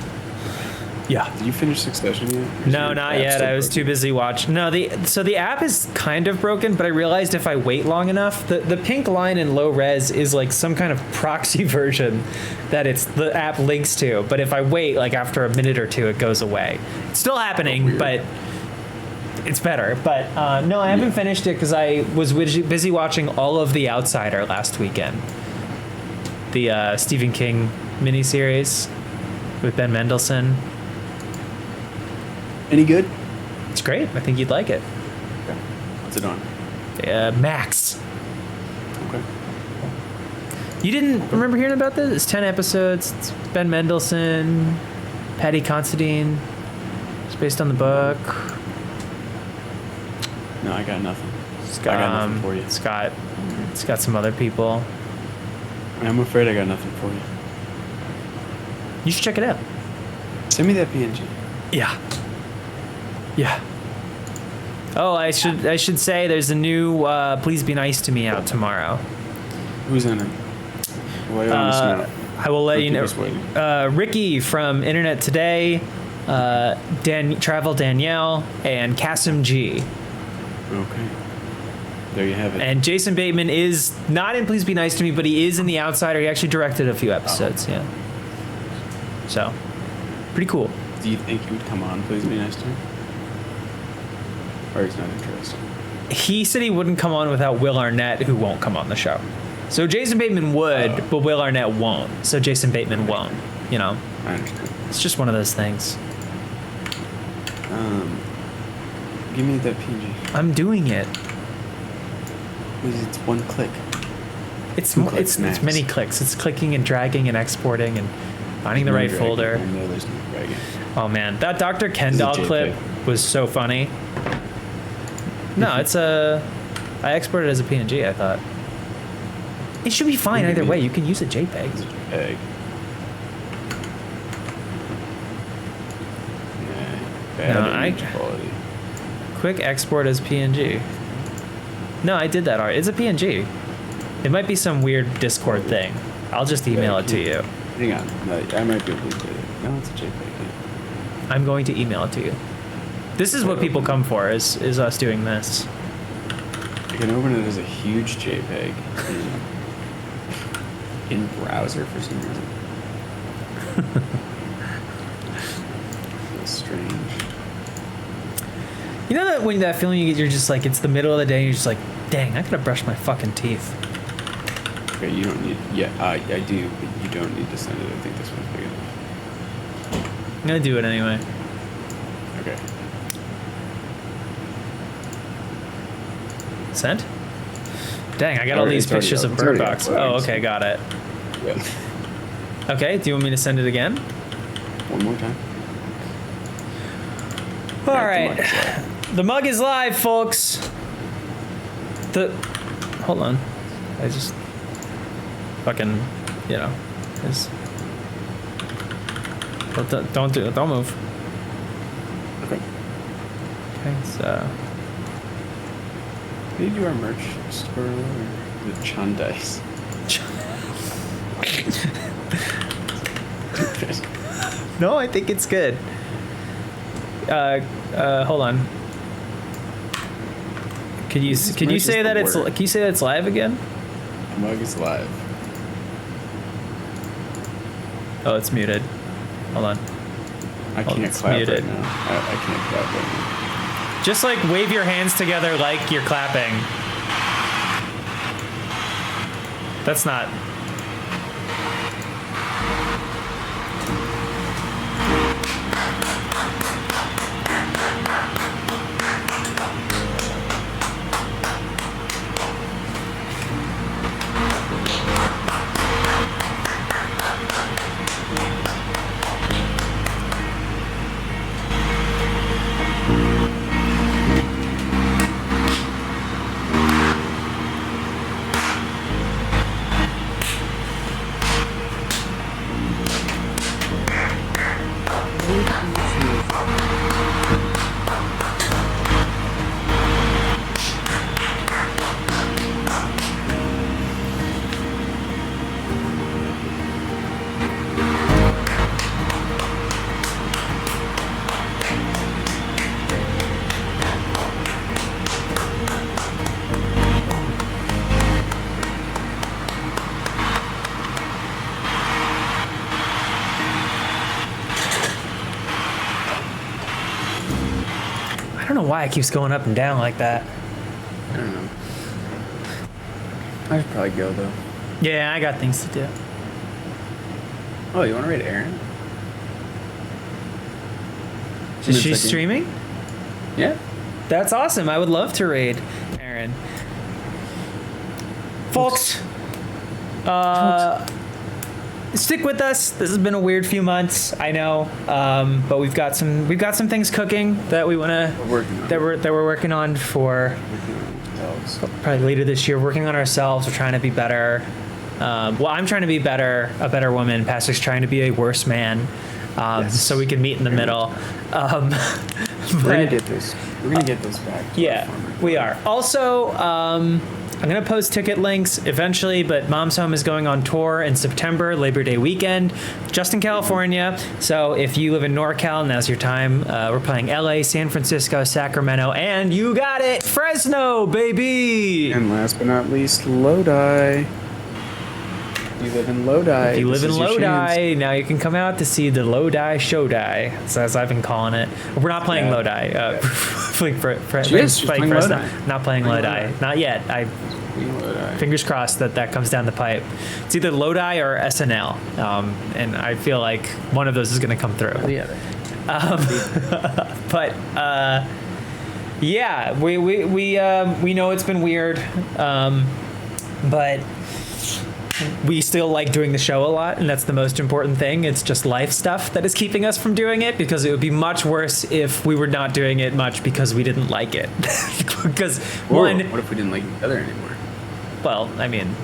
Yeah. Did you finish Succession yet? No, not yet. I was too busy watching. No, the app is kind of broken, but I realized if I wait long enough, the pink line in low res is like some kind of proxy version that the app links to. But if I wait, like after a minute or two, it goes away. It's still happening, but it's better. But no, I haven't finished it because I was busy watching all of The Outsider last weekend. The Stephen King miniseries with Ben Mendelsohn. Any good? It's great. I think you'd like it. Okay. What's it on? Max. Okay. You didn't remember hearing about this? It's 10 episodes. It's Ben Mendelsohn, Patty Considine. It's based on the book. No, I got nothing. I got nothing for you. It's got some other people. I'm afraid I got nothing for you. You should check it out. Send me that PNG. Yeah. Yeah. Oh, I should say there's a new Please Be Nice to Me out tomorrow. Who's in it? I will let you know. Ricky from Internet Today, Travel Danielle, and Kasim G. Okay. There you have it. And Jason Bateman is not in Please Be Nice to Me, but he is in The Outsider. He actually directed a few episodes. Yeah. So, pretty cool. Do you think he would come on Please Be Nice to Me? Or he's not interested? He said he wouldn't come on without Will Arnett, who won't come on the show. So Jason Bateman would, but Will Arnett won't. So Jason Bateman won't, you know? I understand. It's just one of those things. Give me that PNG. I'm doing it. It's one click. It's Two clicks it's max. many clicks. It's clicking and dragging and exporting and finding the No right dragging. folder. I know there's no dragging. Oh man, that Dr. This Kendall is a clip JPEG. was so funny. No, it's I exported it as a PNG, I thought. It should be fine either way. You can use a JPEG. It's a JPEG. Yeah, bad No, image quality. Quick export as PNG. No, I did that already. It's a PNG. It might be some weird Discord thing. I'll just email it to you. Hang on. No, I might be able to do it. No, it's a JPEG. Yeah. I'm going to email it to you. This is what people come for, is us doing this. I can open it as a huge JPEG in browser for some reason. Feels strange. You know that when that feeling you get, you're just like, it's the middle of the day, and you're just like, dang, I gotta brush my fucking teeth. Okay, you don't need. Yeah, I do, but you don't need to send it. I think this one's big enough. I'm gonna do it anyway. Okay. Sent? Dang, I got all these It's already pictures up. of It's Bird already Box. up. Oh, okay, got it. Yeah. Okay, do you want me to send it again? One more time. All Alright, right. The mug is live, folks. Hold on. I just fucking, you know, is. Don't do it. Don't move. Okay. Okay, so. Did you do our merch store or the Chundice? No, I think it's good. Hold on. Could you This say merch is that the it's word. can you say that it's live again? Mug is live. Oh, it's muted. Hold on. I Oh, can't it's clap muted. right now. I can't clap right now. Just like wave your hands together like you're clapping. That's not. I don't know why it keeps going up and down like that. I don't know. I should probably go though. Yeah, I got things to do. Oh, you want to raid Aaron? Is she Second. streaming? Yeah. That's awesome. I would love to raid Aaron. Folks, stick with us. This has been a weird few months, I know, but we've got some things cooking that we want to We're working on that it. we're working on for probably later this year. Working on ourselves. We're trying to be better. Well, I'm trying to be a better woman. Patrick's trying to be a worse man, so we can meet in the middle. We're gonna get this. We're gonna get this back. to our Yeah, former we glory. are. Also, I'm going to post ticket links eventually, but Mom's Home is going on tour in September, Labor Day weekend, just in California. So if you live in NorCal, now's your time. We're playing LA, San Francisco, Sacramento, and you got it, Fresno, baby! And last but not least, Lodi. You live in Lodi. If you live this in is your chance. Lodi, now you can come out to see the Lodi Showdie, as I've been calling it. We're not playing Yeah. Lodi. Playing She is. She's playing playing Fresno. Lodi. Not playing Playing Lodi. Lodi. Not yet. Lodi. Fingers crossed that comes down the pipe. It's either Lodi or SNL, and I feel like one of those is going to come through. The other. But Yeah, we know it's been weird, but we still like doing the show a lot, and that's the most important thing. It's just life stuff that is keeping us from doing it, because it would be much worse if we were not doing it much because we didn't like it. Because What if we didn't like each other anymore? well, I mean,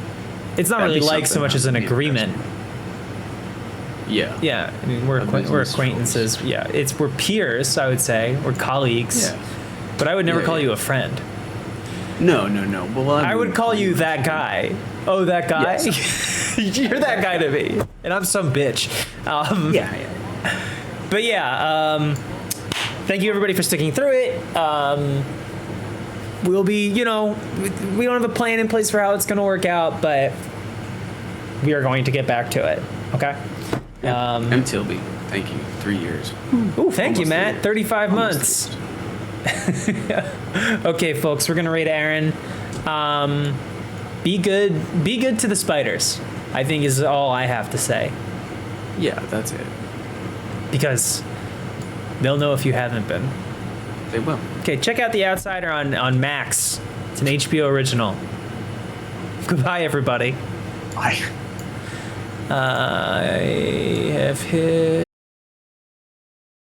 it's not That'd really be like so something much as an else to be agreement. Yeah. Yeah, I mean, we're A business acquaintances. Yeah, we're peers, I would say. We're colleagues. Yeah. But I would never Yeah, call yeah. you a friend. No. Well, I would call you that guy. Oh, that guy? Yes. You're that guy to me. And I'm some bitch. Yeah. But yeah, thank you everybody for sticking through it. We'll be, we don't have a plan in place for how it's going to work out, but we are going to get back to it. Okay? M. Tilby, thank you. 3 years. Ooh, thank you, Almost Matt. there. 35 Almost months. Okay, folks, we're going to rate Aaron. Be good to the spiders, I think is all I have to say. Yeah, that's it. Because they'll know if you haven't been. They will. Okay, check out The Outsider on Max. It's an HBO original. Goodbye, everybody. Bye. I have hit